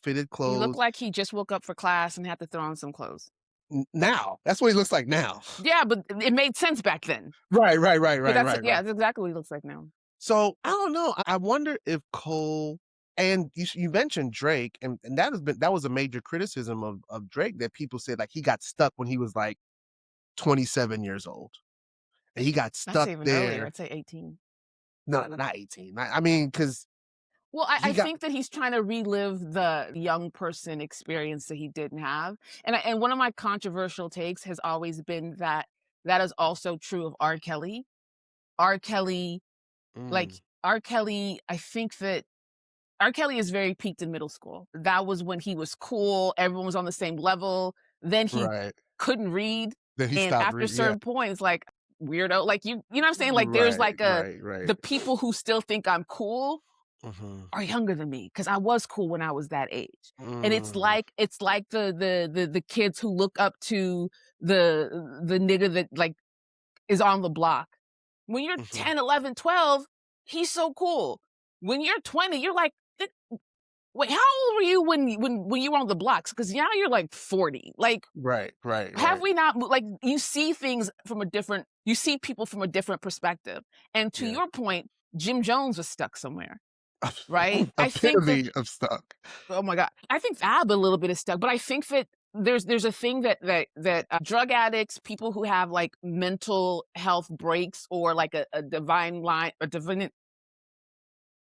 fitted He looked clothes. like he just woke up for class and had to throw on some clothes. N now, that's what he looks like now. Yeah, but it made sense back then. Right, right, right, But right, right, yeah, right. that's exactly what he looks like now. So, I don't know, I wonder if Cole and you mentioned Drake, and that was a major criticism of Drake, that people said, like, he got stuck when he was, like, 27 years old, and he got I'd stuck say even earlier. there. I'd say 18. No, no, not 18. I mean, because Well, he I got think that he's trying to relive the young person experience that he didn't have. And one of my controversial takes has always been that that is also true of R. Kelly. R. Kelly, like mm, R. Kelly, I think that R. Kelly is very peaked in middle school. That was when he was cool, everyone was on the same level. Then he right. couldn't read, Then he and stopped after a reading, yeah. certain point, it's like, weirdo, like, you know what I'm saying? Like, there's Right, like a right, right. the people who still think I'm cool Mhm. are younger than me because I was cool when I was that age. And Mm, it's like the kids who look up to the nigga that, like, is on the block. When you're mhm. 10, 11, 12, he's so cool. When you're 20, you're like, wait, how old were you when you were on the blocks? Because now you're like 40. Like, Right, right, have right. we not like you see things from a different you see people from a different perspective. And to Yeah. your point, Jim Jones was stuck somewhere, right? I think that Epitome of stuck. oh my god, I think Fab a little bit is stuck, but I think that there's a thing that drug addicts, people who have like mental health breaks or like a divine line, a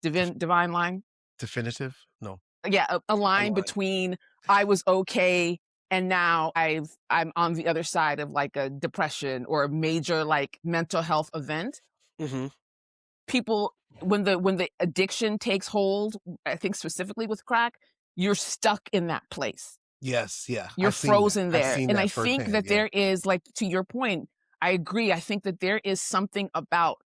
Def divine line. definitive? No. Yeah, a A line line. between I was okay and now I'm on the other side of like a depression or a major like mental health event. Mhm. People when the addiction takes hold, I think specifically with crack, you're stuck in that place. Yes, yeah, You're I've seen that. frozen I've there. seen And I that think firsthand, that yeah. there is like to your point, I agree. I think that there is something about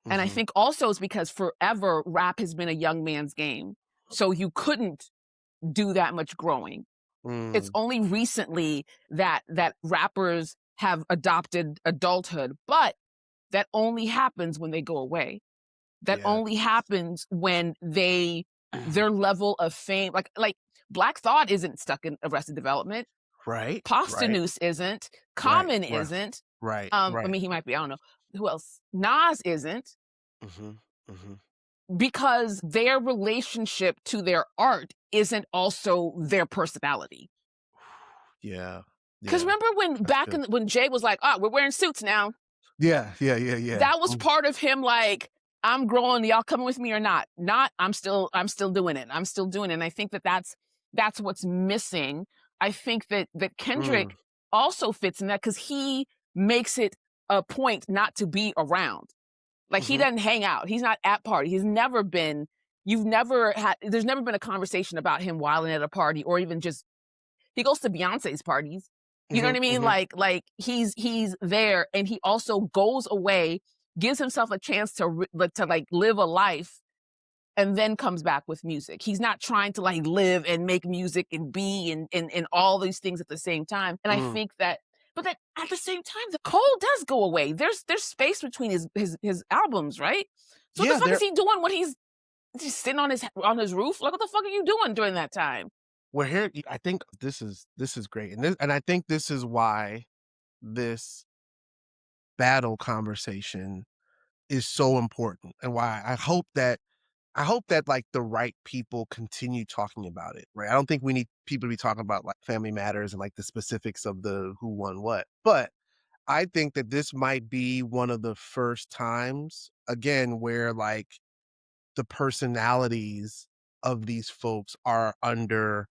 and I Mhm. think also it's because forever rap has been a young man's game. So you couldn't do that much growing. It's Mm, only recently that rappers have adopted adulthood, but that only happens when they go away. That yeah. only happens when their level of fame like Black Thought isn't stuck in Arrested Development. Right, right, Posthumous isn't. right, Common right, isn't. right, I right. mean, he might be. I don't know who else. Nas isn't Mhm, mhm. because their relationship to their art isn't also their personality. Yeah, Because yeah, remember when that's back good. in when Jay was like, "Oh, we're wearing suits now." Yeah, yeah, yeah, yeah. That was part of him like, "I'm growing, y'all coming with me or not? Not, I'm still doing it. I'm still doing it." And I think that that's what's missing. I think that Mm, Kendrick also fits in that because he makes it a point not to be around. Like, he mhm, doesn't hang out. He's not at party. He's never been you've never had there's never been a conversation about him wilding at a party or even just he goes to Beyonce's parties. You know what mhm, I mean? mhm. Like he's there and he also goes away, gives himself a chance to like live a life and then comes back with music. He's not trying to like live and make music and be and all these things at the same time. And I Mm. think that but that at the same time the cold does go away. There's space between his albums, right? So what the Yeah, fuck is there he doing when he's just sitting on his roof? Like what the fuck are you doing during that time? we're here. I think this is great, and I think this is why this battle conversation is so important, and why I hope that, like, the right people continue talking about it, right? I don't think we need people to be talking about, like, Family Matters and, like, the specifics of the who won what, but I think that this might be one of the first times, again, where, like, the personalities of these folks are under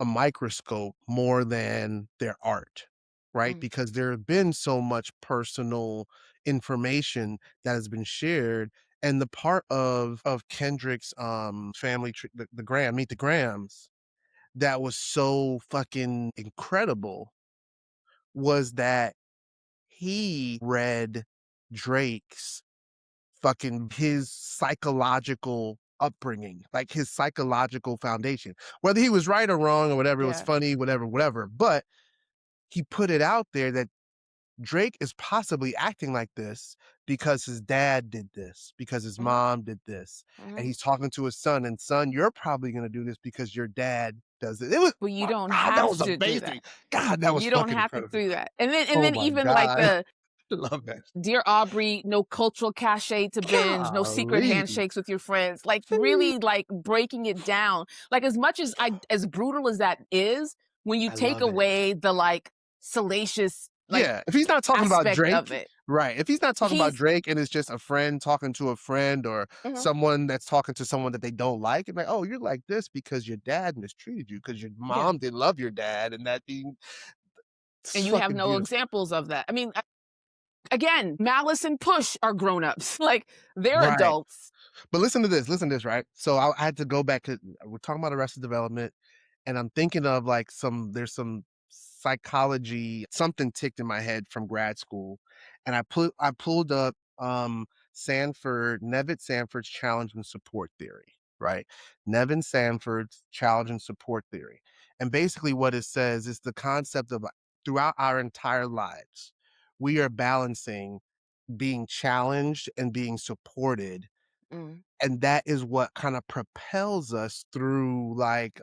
a microscope more than their art, right? Mm, Because there have been so much personal information that has been shared, and the part of Kendrick's, family tree the Graham Meet the Grahams, that was so fucking incredible was that he read Drake's fucking his psychological upbringing, like his psychological foundation. Whether he was right or wrong or whatever, it was yeah. funny, whatever, whatever. But he put it out there that Drake is possibly acting like this because his dad did this, because his Mhm, mom did this, and mhm. he's talking to his son, and son, you're probably gonna do this because your dad does it. It was But you my don't God, that have was to do that. amazing. God, that was You don't fucking have to incredible. do that. And Oh then my even like God. the I love that. Dear Aubrey, no cultural cachet to binge, no secret Golly. handshakes with your friends. Like really like breaking it down. Like as much as I as brutal as that is, when you I take love it. away the like salacious like Yeah, if he's not talking about aspect of Drake, it. right, if he's not talking about He's Drake and it's just a friend talking to a friend or mhm, someone that's talking to someone that they don't like, and like, "Oh, you're like this because your dad mistreated you because your yeah. mom didn't love your dad," and that being And it's you have fucking no beautiful. examples of that. I mean, again, Malice and Push are grown-ups. Like they're Right. adults. But listen to this, right? So I had to go back to we're talking about Arrested Development, and I'm thinking of like there's some psychology, something ticked in my head from grad school, and I pulled up Nevitt Sanford's challenge and support theory, right? Nevin Sanford's challenge and support theory. And basically what it says is the concept of throughout our entire lives, we are balancing being challenged and being supported, Mm, and that is what kind of propels us through like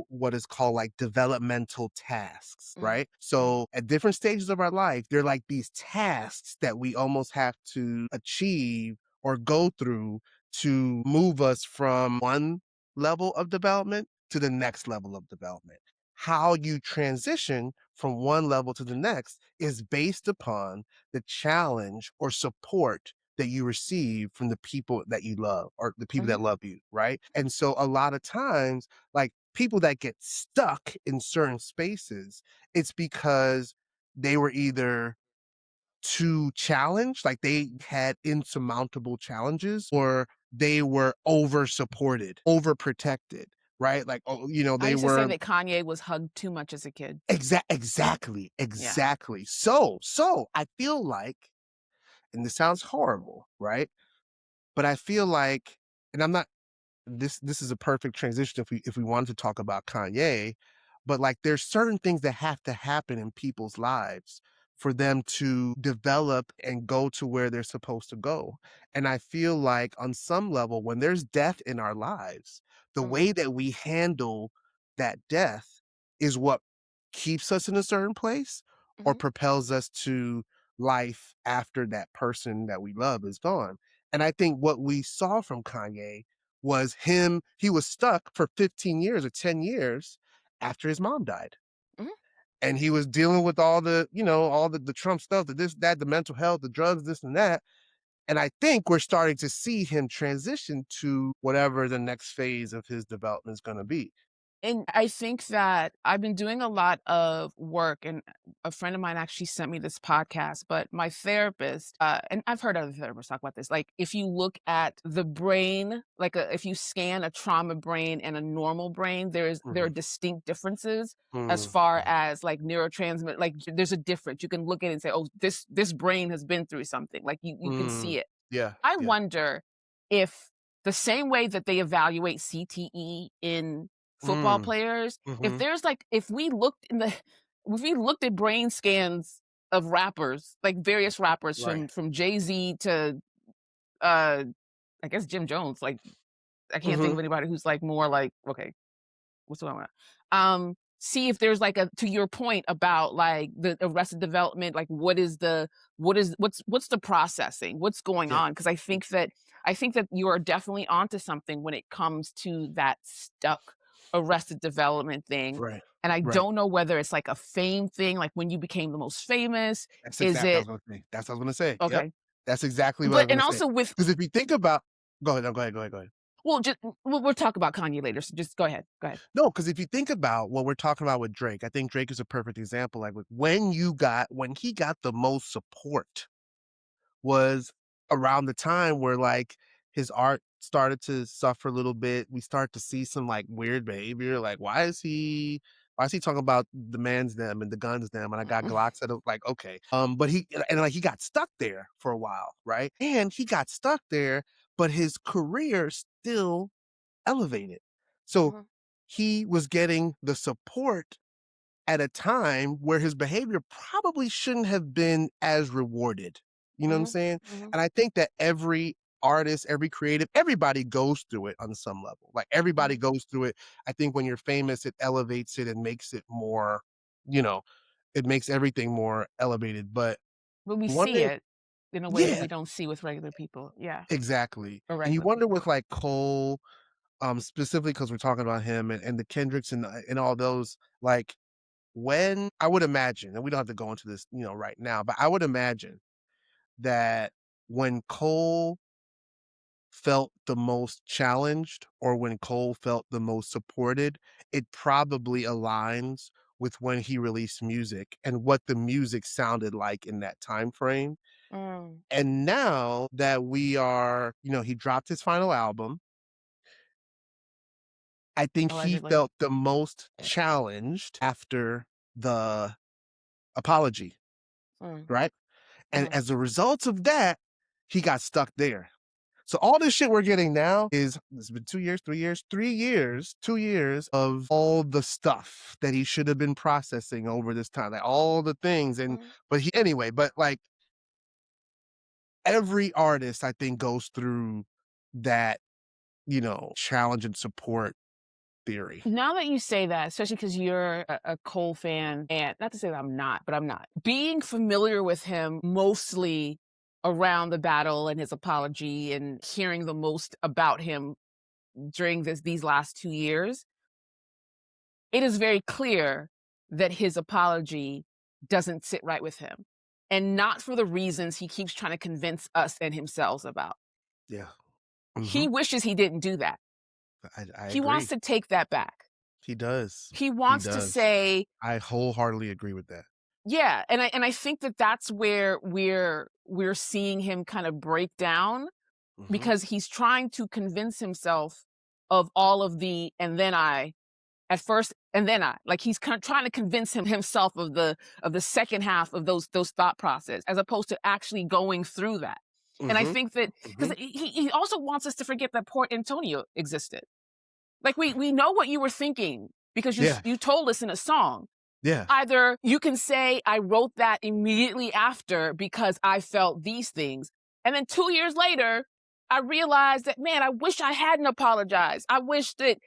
what is called like developmental tasks, mm, right? mm, So at different stages of our life, they're like these tasks that we almost have to achieve or go through to move us from one level of development to the next level of development. How you transition from one level to the next is based upon the challenge or support that you receive from the people that you love or the people mhm, that love you, right? And so a lot of times, like people that get stuck in certain spaces, it's because they were either too challenged, like they had insurmountable challenges, or they were over supported, over protected, right? Like, oh, I they used to say were that Kanye was hugged too much as a kid. exactly, Yeah. exactly. So I feel like, and this sounds horrible, right? But I feel like, and I'm not this is a perfect transition if we wanted to talk about Kanye, but like there's certain things that have to happen in people's lives for them to develop and go to where they're supposed to go. And I feel like on some level, when there's death in our lives, the Mhm, way that we handle that death is what keeps us in a certain place or mhm. propels us to life after that person that we love is gone. And I think what we saw from Kanye was he was stuck for 15 years or 10 years after his mom died. Mhm. And he was dealing with all all the Trump stuff, the mental health, the drugs, this and that. And I think we're starting to see him transition to whatever the next phase of his development is going to be. And I think that I've been doing a lot of work, and a friend of mine actually sent me this podcast, but my therapist, and I've heard other therapists talk about this, like if you look at the brain, like if you scan a trauma brain and a normal brain, there are Mhm. distinct differences as Mm, far mhm. as like neurotransmit, like there's a difference. You can look at it and say, oh, this brain has been through something. Like you can see Mm. it. Yeah, I yeah. wonder if the same way that they evaluate CTE in football Mm, players, if mhm. there's like if we looked in the if we looked at brain scans of rappers, like various rappers Right. from Jay-Z to uh I guess Jim Jones, like I can't think Mhm. of anybody who's like more like okay, what's going on? See if there's like a to your point about like the arrested development, like what's the processing? What's going Yeah. on? Because I think that you are definitely onto something when it comes to that stuck arrested development thing. Right. And I Right. don't know whether it's like a fame thing, like when you became the most famous. That's Is exactly what I it was gonna say. That's what I was gonna say. Yep. okay? That's exactly what I But was and gonna say. also with Because if you think about go ahead, no, go ahead. well, just we'll talk about Kanye later. So just go ahead. Go ahead. No, because if you think about what we're talking about with Drake, I think Drake is a perfect example, like, with when he got the most support was around the time where, like, his art started to suffer a little bit. We start to see some, like, weird behavior, like, why is he talking about the man's them and the guns them, and I got Glocks at him, like, okay. But like, he got stuck there for a while, right? And he got stuck there, but his career still elevated. So Mhm. he was getting the support at a time where his behavior probably shouldn't have been as rewarded. You know what I'm Mhm, saying? mhm. And I think that every artist, every creative, everybody goes through it on some level. Like everybody Mhm. goes through it. I think when you're famous, it elevates it and makes it more, you know, it makes everything more elevated. But But we you see wonder, it in a way that yeah, we don't see with regular people. Yeah, exactly. or And you regular wonder people. with like Cole, specifically because we're talking about him and the Kendricks and all those, like when I would imagine, and we don't have to go into this, right now, but I would imagine that when Cole felt the most challenged or when Cole felt the most supported, it probably aligns with when he released music and what the music sounded like in that time frame. Mm, And now that we are, he dropped his final album. I think he allegedly. felt the most challenged after the apology, Mm, right? And mhm. as a result of that, he got stuck there. So all this shit we're getting now is it's been 2 years, 3 years, 3 years, 2 years of all the stuff that he should have been processing over this time, like all the things Mhm. but he anyway, but like every artist I think goes through that, challenge and support theory. Now that you say that, especially because 'cause you're a Cole fan, and not to say that I'm not, but I'm not. Being familiar with him mostly around the battle and his apology and hearing the most about him during these last 2 years, it is very clear that his apology doesn't sit right with him, and not for the reasons he keeps trying to convince us and himself about. Yeah. He Mhm. wishes he didn't do that. I He wants agree. to take that back. He does. He He wants to does. say, I wholeheartedly agree with that. yeah, and I think that that's where we're seeing him kind of break down Mhm. because he's trying to convince himself of all of the "and then I" at first, "and then I." Like, he's trying to convince himself of the second half of those thought process as opposed to actually going through that. And I Mhm. think that because Mhm. he also wants us to forget that Port Antonio existed. Like, we know what you were thinking because Yeah. you told us in a song. Yeah. Either you can say, "I wrote that immediately after because I felt these things." And then 2 years later, I realized that, man, I wish I hadn't apologized. I wish that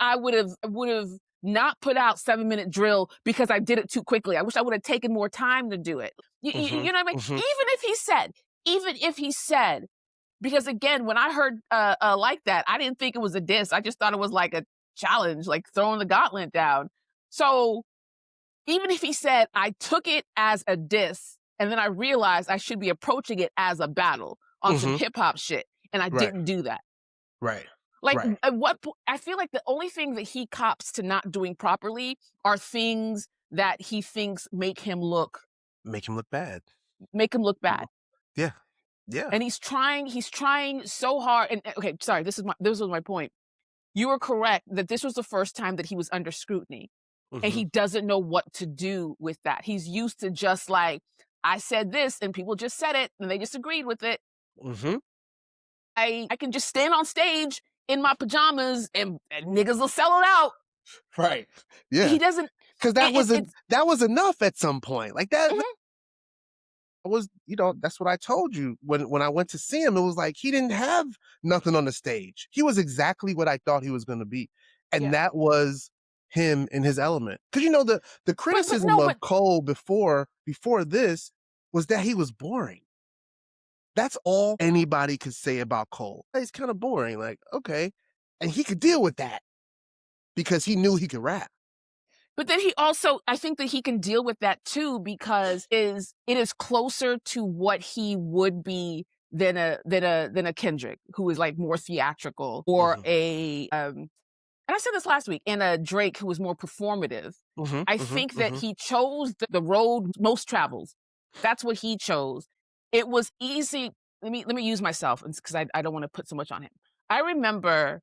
I would've not put out 7-minute drill because I did it too quickly. I wish I would have taken more time to do it. Mhm. You know what I mean? Mhm. Even if he said, because again, when I heard, like that, I didn't think it was a diss. I just thought it was like a challenge, like throwing the gauntlet down. So even if he said, "I took it as a diss, and then I realized I should be approaching it as a battle on some Mhm. hip hop shit, and I Right. didn't do that." Right. Like, Right. at what po I feel like the only thing that he cops to not doing properly are things that he thinks Make him look bad. make him look You bad. know? Yeah. Yeah. And he's trying so hard, and okay, sorry, this was my point. You were correct that this was the first time that he was under scrutiny. And Mhm. he doesn't know what to do with that. He's used to just like, I said this and people just said it and they just agreed with it. Mhm. I can just stand on stage in my pajamas and niggas will sell it out. Right. Yeah. He doesn't, 'Cause that wasn't it's, that was enough at some point. Like that mhm, was, that's what I told you when I went to see him. It was like he didn't have nothing on the stage. He was exactly what I thought he was gonna be. And yeah. that was him in his element. Because the But criticism no, of but, Cole before this was that he was boring. That's all anybody could say about Cole. He's kind of boring. Like, okay. And he could deal with that because he knew he could rap. but then he also, I think that he can deal with that too because it is closer to what he would be than a Kendrick who is like more theatrical or Mhm. and I said this last week, and a Drake who was more performative. Mhm. I Mhm. think that Mhm. he chose the road most travels. That's what he chose. It was easy. Let me use myself because I don't want to put so much on him. I remember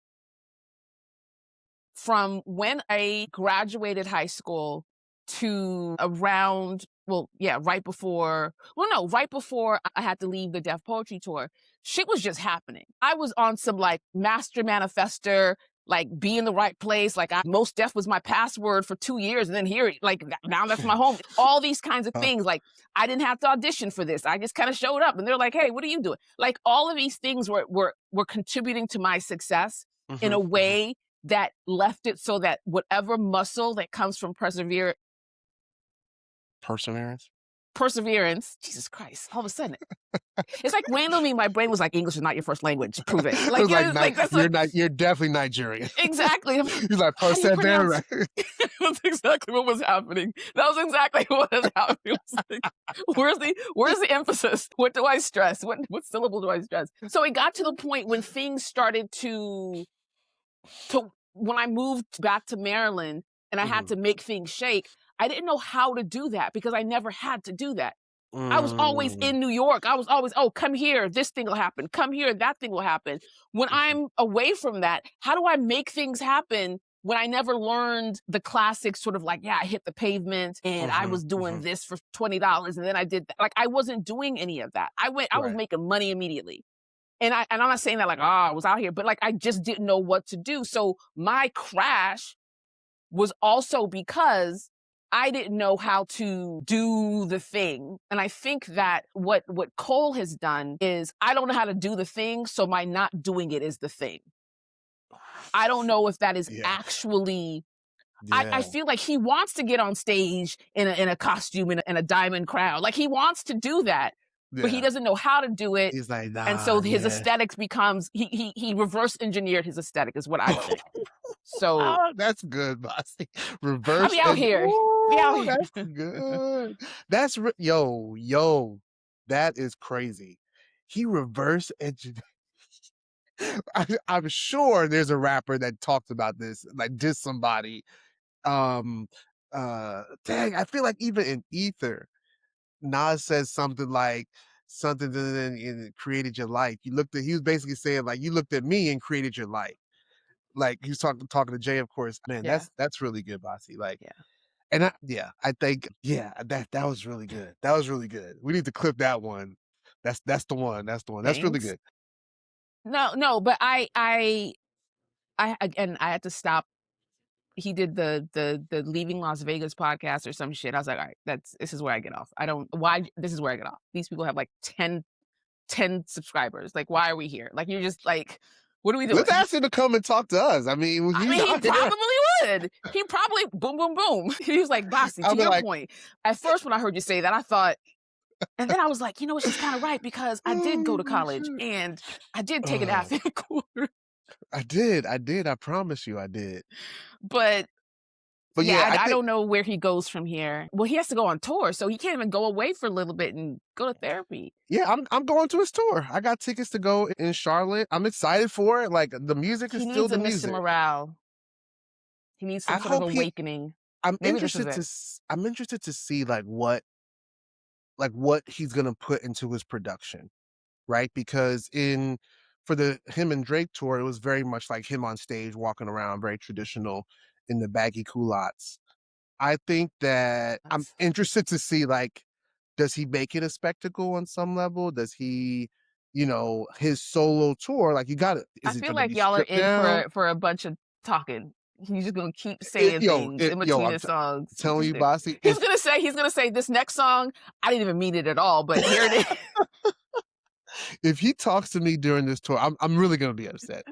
from when I graduated high school to around, well, yeah, right before I had to leave the Def Poetry Tour, shit was just happening. I was on some like master manifester, like be in the right place. Like I most deaf was my password for 2 years, and then here, like now that's my home. All these kinds of Uh, things. Like I didn't have to audition for this. I just kind of showed up, and they're like, "Hey, what are you doing?" Like all of these things were contributing to my success in a mhm, mhm. way that left it so that whatever muscle that comes from Perseverance. perseverance, Jesus Christ, all of a sudden it's like randomly my brain was like, "English is not your first language. Prove it." It Like, was you like, know, "Ni like that's you're what not you're definitely Nigerian." exactly. He's like, How do you pronounce "Perseverance." that's exactly what was happening. That was exactly what was happening. It was like, where's the emphasis? What do I stress? What syllable do I stress? So it got to the point when things started to when I moved back to Maryland and I had Mhm. to make things shake, I didn't know how to do that because I never had to do that. I was always Mm. in New York. I was always, "Oh, come here, this thing will happen. Come here, that thing will happen." When Mhm. I'm away from that, how do I make things happen when I never learned the classic sort of like, "Yeah, I hit the pavement and I Mhm. was doing Mhm. this for $20 and then I did that." Like I wasn't doing any of that. I was Right. making money immediately. And I'm not saying that like, "Oh, I was out here," but like I just didn't know what to do. So my crash was also because I didn't know how to do the thing. And I think that what Cole has done is I don't know how to do the thing, so my not doing it is the thing. I don't know if that is Yeah. actually I Yeah. feel like he wants to get on stage in a costume in a diamond crown. Like he wants to do that, but he Yeah. doesn't know how to do it. He's like, And "Nah, so his yeah." aesthetics becomes he reverse engineered his aesthetic is what I think. So Oh, that's good, bossy. I'll Reverse be out and here. Be out ooh, that's here. good. Yo, that is crazy. He reverse engineered. I'm sure there's a rapper that talks about this, like diss somebody. Um, dang, I feel like even in Ether, Nas says something like something and created your life. He was basically saying like you looked at me and created your life. Like he was talking to Jay, of course. Man, Yeah, that's really good, Bossy. Like, yeah. and I think that was really good. That was really good. We need to clip that one. That's the one. That's the one. That's really Thanks. good. No, no, but I again, I had to stop. He did the Leaving Las Vegas podcast or some shit. I was like, "All right, this is where I get off. I don't why this is where I get off. These people have like 10 subscribers. Like, why are we here? Like, you're just like, what are we Let's doing?" ask him to come and talk to us. I mean, I he's mean, he out here. probably would. He probably boom, boom, boom. He was like, "Bossy, I'll to be your like, point, at first when I heard you say that, I thought and then I was like, you know what, she's kind of right because I did go to oh college shit. and I did take an Uh, affidavit course. I did. I promise you, I did. But But yeah, yeah, I I think don't know where he goes from here. Well, he has to go on tour, so he can't even go away for a little bit and go to therapy. yeah, I'm going to his tour. I got tickets to go in Charlotte. I'm excited for it. Like the music is He still needs the a Mr. music. Morale. He needs I some sort of hope he awakening. Maybe this is it. I'm interested to see like what he's gonna put into his production, right? Because in for the him and Drake tour, it was very much like him on stage walking around, very traditional in the baggy culottes. I think that I'm That's interested to see like, does he make it a spectacle on some level? Does he, his solo tour, like you got it. I Is it feel gonna like be y'all are stripped in down? for a bunch of talking. He's just gonna keep saying things in between his songs. Telling you, Bossy, He's gonna say this next song. I didn't even mean it at all, but here it is. if he talks to me during this tour, I'm really gonna be upset.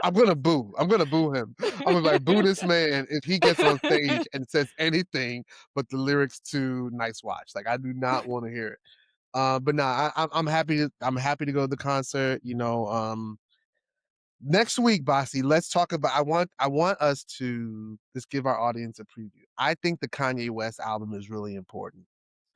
I'm gonna boo. I'm gonna boo him. I'm gonna like boo this man if he gets on stage and says anything but the lyrics to "Nice Watch." Like I do not want to hear it. But nah, I'm happy to go to the concert. Next week, Bossy, let's talk about. I want us to just give our audience a preview. I think the Kanye West album is really important,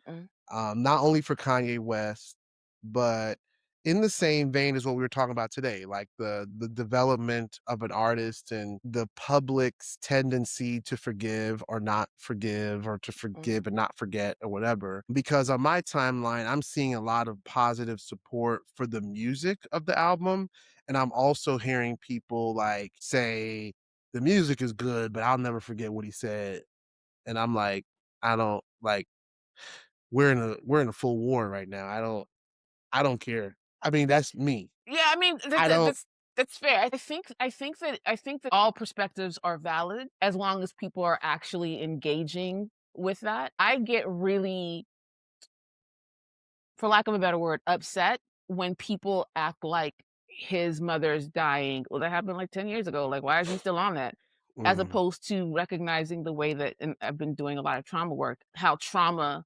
Mm, not only for Kanye West, but in the same vein as what we were talking about today, like the development of an artist and the public's tendency to forgive or not forgive or to mhm. forgive and not forget or whatever. Because on my timeline, I'm seeing a lot of positive support for the music of the album. And I'm also hearing people like say the music is good, but I'll never forget what he said. And I'm like, I don't like we're in a full war right now. I don't care. I mean, that's me. Yeah, I mean, I don't. That's fair. I think that all perspectives are valid as long as people are actually engaging with that. I get really, for lack of a better word, upset when people act like his mother's dying. Well, that happened like 10 years ago. Like, why is he still on that? As Mhm, opposed to recognizing the way that, and I've been doing a lot of trauma work, how trauma,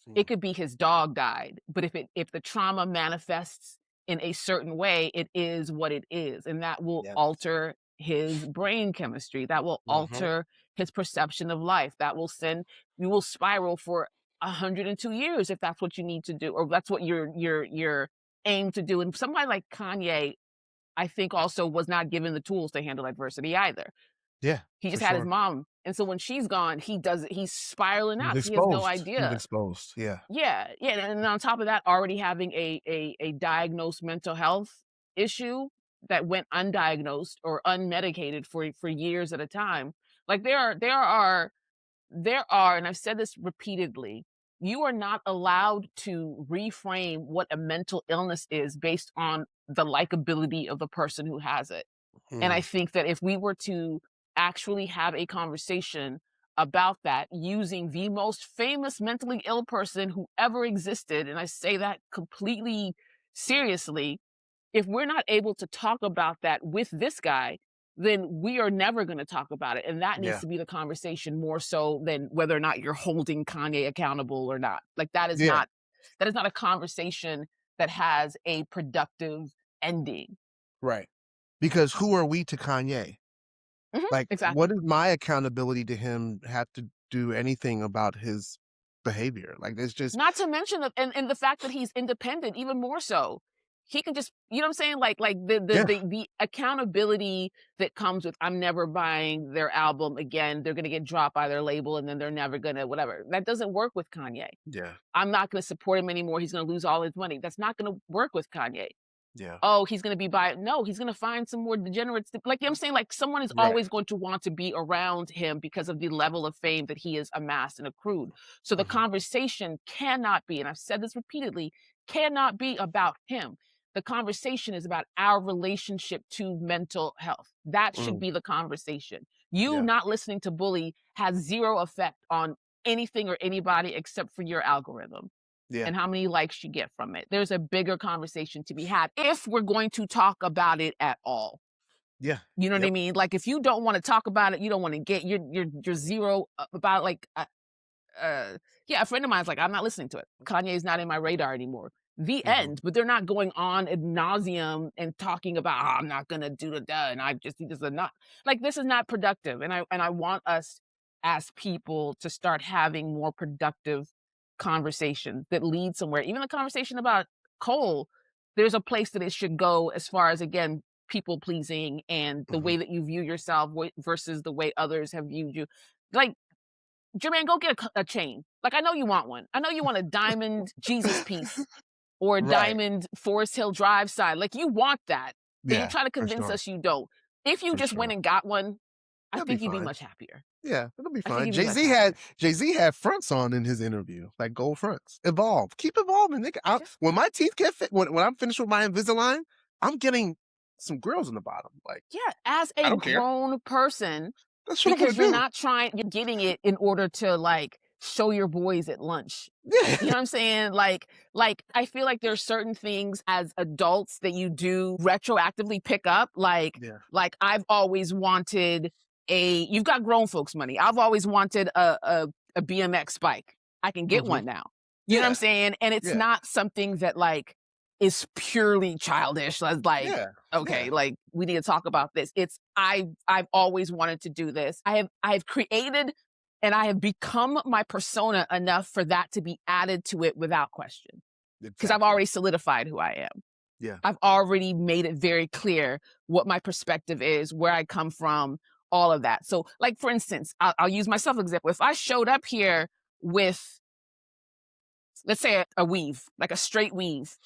mm, it could be his dog died, but if the trauma manifests in a certain way, it is what it is, and that will yes, alter his brain chemistry, that will mhm, alter his perception of life, that will send you will spiral for 102 years if that's what you need to do, or that's what you're aim to do. And somebody like Kanye, I think also was not given the tools to handle adversity either. yeah, He for just had his sure. mom, and so when she's gone, he's spiraling He was out 'cause he has no exposed, he was idea. exposed, yeah, Yeah, yeah, and on top of that, already having a diagnosed mental health issue that went undiagnosed or unmedicated for years at a time. Like, there are, and I've said this repeatedly, you are not allowed to reframe what a mental illness is based on the likability of the person who has it. And I mm, think that if we were to actually have a conversation about that using the most famous mentally ill person who ever existed, and I say that completely seriously, if we're not able to talk about that with this guy, then we are never going to talk about it. And that needs yeah, to be the conversation more so than whether or not you're holding Kanye accountable or not. Like, yeah, that is not a conversation that has a productive ending. right, because who are we to Kanye? Mhm, Like, what exactly. does my accountability to him have to do anything about his behavior? Like, it's just Not to mention and the fact that he's independent even more so. He can just, you know what I'm saying? Like yeah, the accountability that comes with, "I'm never buying their album again. They're gonna get dropped by their label, and then they're never gonna whatever." That doesn't work with Kanye. yeah, "I'm not gonna support him anymore. He's gonna lose all his money." That's not gonna work with Kanye. yeah, Oh, he's gonna be by no, he's gonna find some more degenerates to, like, you know what I'm saying? Like, someone is right, always going to want to be around him because of the level of fame that he has amassed and accrued. So the mhm, conversation cannot be, and I've said this repeatedly, cannot be about him. The conversation is about our relationship to mental health. That should mm, be the conversation. You yeah, not listening to Bully has 0 effect on anything or anybody except for your algorithm yeah, and how many likes you get from it. There's a bigger conversation to be had if we're going to talk about it at all. yeah, You know what I yep, mean? Like, if you don't want to talk about it, you don't want to get you're zero about, like, yeah, a friend of mine's like, I'm not listening to it. Kanye's not in my radar anymore. The mhm, end. But they're not going on ad nauseum and talking about, "Oh, I'm not gonna do the duh, and I just this is not," like, this is not productive. And I want us as people to start having more productive conversations that lead somewhere. Even the conversation about Cole, there's a place that it should go as far as, again, people pleasing and the mhm. way that you view yourself versus the way others have viewed you. Like, Jermaine, go get a chain. Like, I know you want one. I know you want a diamond Jesus piece or a Right, diamond Forest Hill Drive sign. Like, you want that, and you're yeah, trying to for convince sure, us you don't. If you for just went sure. and got one, I That'll be think you'd be fine. much happier. Yeah, it'll be I think fine. you'd be much happier. Jay-Z had fronts on in his interview, like gold fronts. Evolve. Keep evolving, nigga. Just When my teeth get fit, when I'm finished with my Invisalign, I'm getting some grills in the bottom. Like, yeah, as I a don't care. grown person, That's what I'm gonna because do. you're getting it in order to, like, show your boys at lunch. Yeah. You know what I'm saying? Like, I feel like there are certain things as adults that you do retroactively pick up. Yeah. I've always wanted you've got grown folks money. I've always wanted a BMX bike. I can get Mhm. one now. You know what I'm Yeah. saying? And it's Yeah. not something that, like, is purely childish. Like, Yeah. okay, Yeah. like, we need to talk about this. I've always wanted to do this. I have created and I have become my persona enough for that to be added to it without question, because I've Exactly. already solidified who I am. Yeah. I've already made it very clear what my perspective is, where I come from, all of that. So, like, for instance, I'll use myself example. If I showed up here with, let's say, a weave, like a straight weave,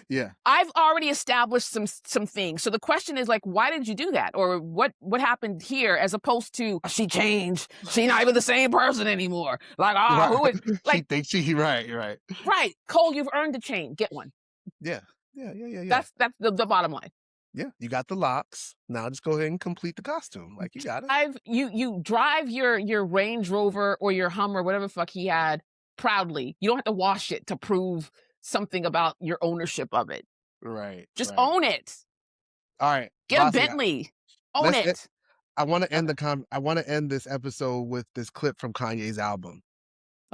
Yeah. I've already established some things. So the question is, like, why did you do that? Or what happened here, as opposed to, "Oh, she changed. She not even the same person anymore." Like, Right. who is, She like, thinks she right, right. right, Cole, you've earned a chain. Get one. Yeah. Yeah, yeah, yeah, yeah. That's the bottom line. Yeah, you got the locks. Now just go ahead and complete the costume. Like, you got it. You drive your Range Rover or your Hummer, whatever the fuck he had, proudly. You don't have to wash it to prove something about your ownership of it. Right, Just right. own it. Alright, Get a Bossy, Bentley. Own let's e it. Okay. I wanna end this episode with this clip from Kanye's album.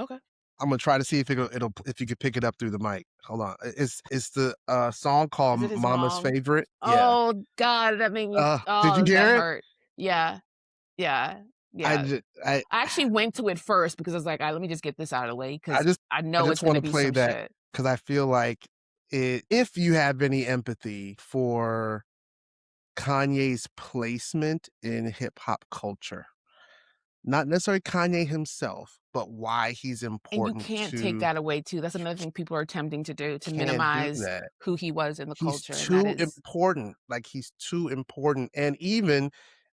Okay. I'm gonna try to see if it'll if you could pick it up through the mic. Hold on. It's the, song called Is it his Mama's mom? Favorite. Yeah. Oh god, that made me Did you oh, that hear it? hurt. Yeah. Yeah. I Yeah. ju I I actually went to it first because I was like, let me just get this out of the way I because just I I know it's just gonna wanna be play some that shit." because I feel like if you have any empathy for Kanye's placement in hip hop culture, not necessarily Kanye himself, but why he's And you important can't take to that away too. That's another thing people are attempting to do, to can't do minimize that. who he was in the He's culture, and that too is important, like, he's too important, and even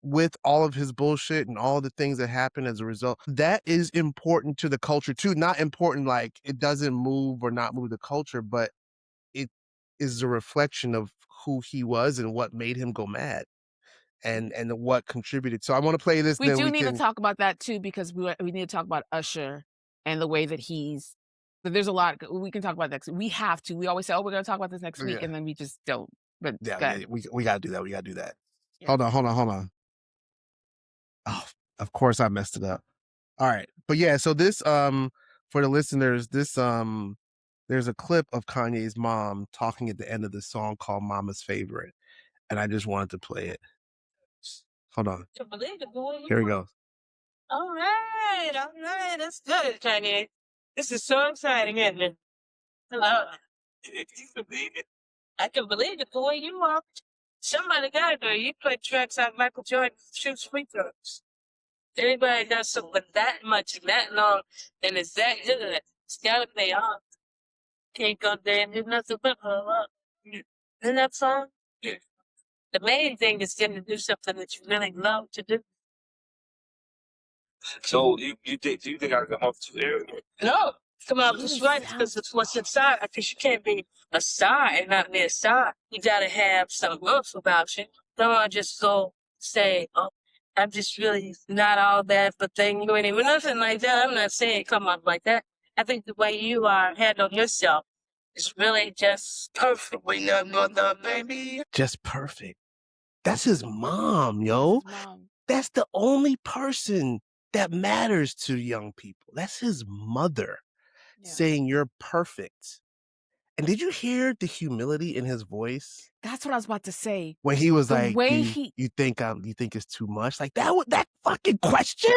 with all of his bullshit and all the things that happen as a result, that is important to the culture too, not important like it doesn't move or not move the culture, but it is a reflection of who he was and what made him go mad mhm. and what contributed. So I wanna play this, We then do we need to can talk about that too because we need to talk about Usher and the way that he's but there's a lot we can talk about next we have to. We always say, "Oh, we're gonna talk about this next week," yeah, and then we just don't. But yeah, yeah, good. yeah, we gotta do that, we gotta do that. Yeah. Hold on, hold on, hold on. Oh, of course I messed it up. Alright, but yeah, so this, for the listeners, this, there's a clip of Kanye's mom talking at the end of the song called Mama's Favorite, and I just wanted to play it. Hold on. To believe it, boy. Here we go. All right, that's good, Kanye. This is so exciting, isn't it? Hello. You can believe it. I can believe it, boy. You are. Somebody got to do it. You play tracks like Michael Jordan shoots free throws. Anybody does something that much and that long, and it's that good, it's gotta pay off. Can't go there and do nothing but blow up. Isn't that song? Yeah. The main thing is getting to do something that you really love to do. So do you think I come off too arrogant? No. Come He out even just right because sounds it's what's inside. Because you can't be a star and not be a star. You gotta have some oomph about you. Don't just go say, "Oh, I'm just really not all that," but then you ain't even nothing like that. I'm not saying come up like that. I think the way you are handling yourself is really just perfect. We know the baby. Just perfect. That's his mom, that's yo. his mom. That's the only person that matters to young people. That's his mother Yeah. saying you're perfect. And did you hear the humility in his voice That's what I was about to say. when he was The like, way he you think it's too much?" Like that fucking question?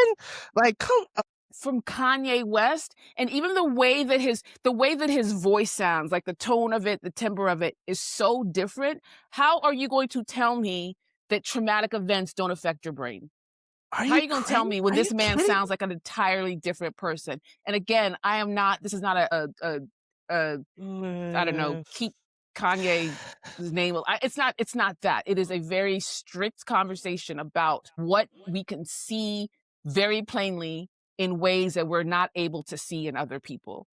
Like, come on. from Kanye West, and even the way that his voice sounds, like the tone of it, the timbre of it is so different. How are you going to tell me that traumatic events don't affect your brain? Are How are you you gonna tell crazy? me when Are you this man kidding? sounds like an entirely different person? And again, I am not this is not a I don't know, Man. keep Kanye's name it's not that. It is a very strict conversation about what we can see very plainly in ways that we're not able to see in other people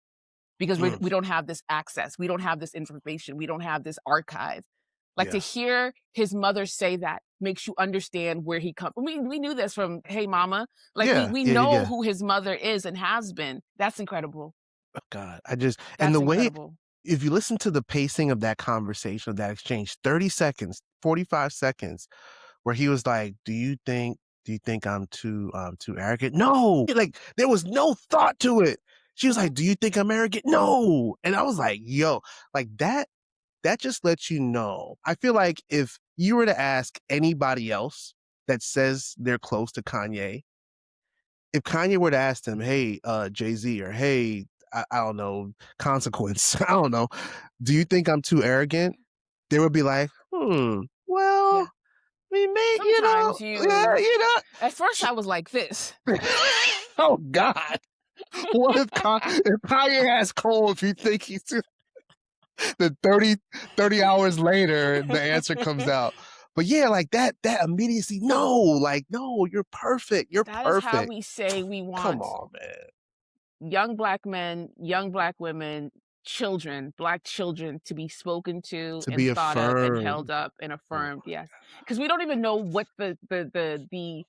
because Mm, we don't have this access. We don't have this information. We don't have this archive. Like to yeah. hear his mother say that makes you understand where he comes. We knew this from Hey Mama. Like we Yeah. we Yeah, yeah, know yeah. who his mother is and has been. That's incredible. Oh god. I just and That's the way incredible. if you listen to the pacing of that conversation, of that exchange, 30 seconds, 45 seconds, where he was like, do you think I'm too arrogant?" No! Like, there was no thought to it. She was Uh-huh. like, "Do you think I'm arrogant?" "No!" And I was like, "Yo," like, that just lets you know. I feel like if you were to ask anybody else that says they're close to Kanye, if Kanye were to ask them, "Hey, Jay-Z," or, "Hey, I don't know, Consequence, I don't know, do you think I'm too arrogant?" They would be like, well, Yeah. we may, Sometimes yeah, you at first I was like this. oh God. What if Kanye asks Cole if you think he's too, then 30 hours later, the answer comes out. But yeah, like that immediacy, no, like, no, you're perfect. You're That is how perfect. we say we Come want on, man. young black men, young black women children, Black children, to be spoken to To and be thought of and held affirmed. up and Mm. affirmed, yes. Because we don't even know what the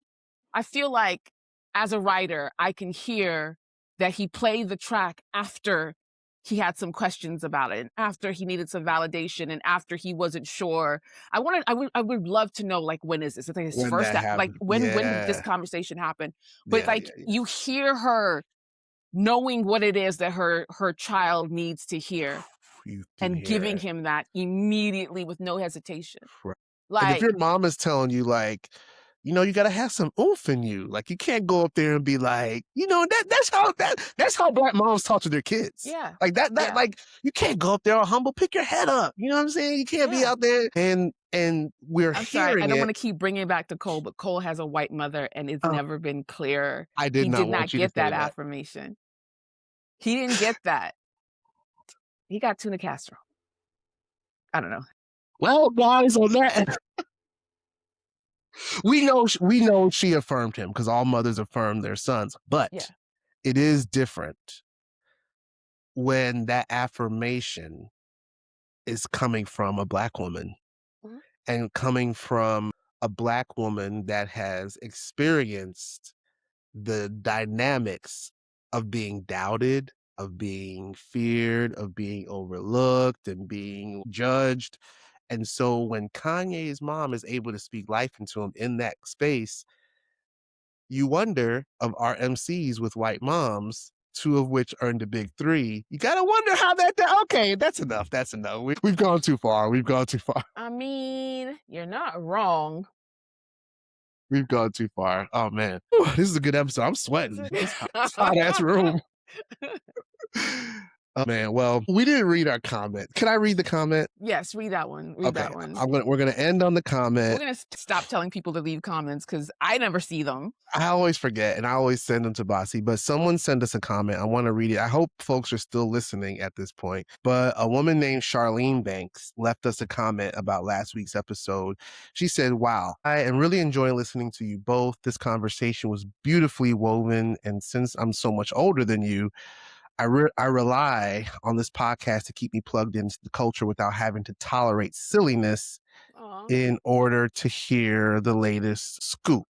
I feel like as a writer, I can hear that he played the track after he had some questions about it, and after he needed some validation, and after he wasn't sure. I would love to know, like, when is this? It's like his When first that like, happened. when did this Yeah. conversation happen? But, Yeah, like, yeah, yeah. you hear her knowing what it is that her child needs to hear You can and hear giving it. him that immediately with no hesitation. Right. And if Like, your mom is telling you, like, you gotta have some oomph in you. Like, you can't go up there and be like, that's how Black moms talk to their kids. yeah, Like that yeah, like you can't go up there all humble, pick your head up. You know what I'm saying? You can't be yeah. out there and we're I'm sorry, I hearing don't it. wanna keep bringing it back to Cole, but Cole has a white mother, and it's Oh, never been clearer. I did He not did want not you to get say that that. affirmation. He didn't get that. He got tuna casserole. I don't know. Well, guys, on that, we know she affirmed him because all mothers affirm their sons, Yeah. but it is different when that affirmation is coming from a Black woman Mhm. and coming from a Black woman that has experienced the dynamics of being doubted, of being feared, of being overlooked and being judged. And so when Kanye's mom is able to speak life into him in that space, you wonder of our MCs with white moms, two of which earned the big three. You gotta wonder how okay, that's enough. That's enough. We've gone too far. We've gone too far. I mean, you're not wrong. We've gone too far. Oh man. Whew, this is a good episode. I'm sweating. It's hot ass room. Oh man. Well, we didn't read our comment. Can I read the comment? Yes, read that one, read Okay. that one. We're gonna end on the We're comment. gonna stop telling people to leave comments because I never see them. I always forget and I always send them to Bossy, but someone sent us a comment. I want to read it. I hope folks are still listening at this point. But a woman named Charlene Banks left us a comment about last week's episode. She said, "Wow, I am really enjoying listening to you both. This conversation was beautifully woven. And since I'm so much older than you, I rely on this podcast to keep me plugged into the culture without having to tolerate silliness Aw. in order to hear the latest scoop."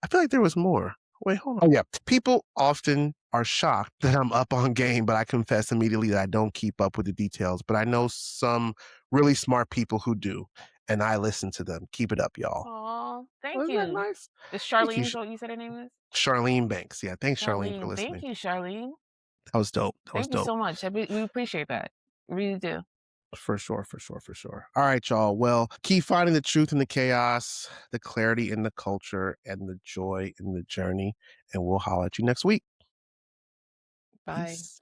I feel like there was more. Wait, hold on. Oh, yeah. People often are shocked that I'm up on game, but I confess immediately that I don't keep up with the details. But I know some really smart people who do, and I listen to them. Keep it up, y'all. Aw, thank Wasn't that you. nice? Is Thank you, Charlene is what you said her name is? Charlene Banks. Yeah, thanks, Charlene, for Charlene. Thank listening. you, Charlene. That was dope. That was Thank you dope. so much. We appreciate that. We really do. For sure, for sure, for sure. All right, y'all. Well, keep finding the truth in the chaos, the clarity in the culture, and the joy in the journey. And we'll holler at you next week. Bye. Peace.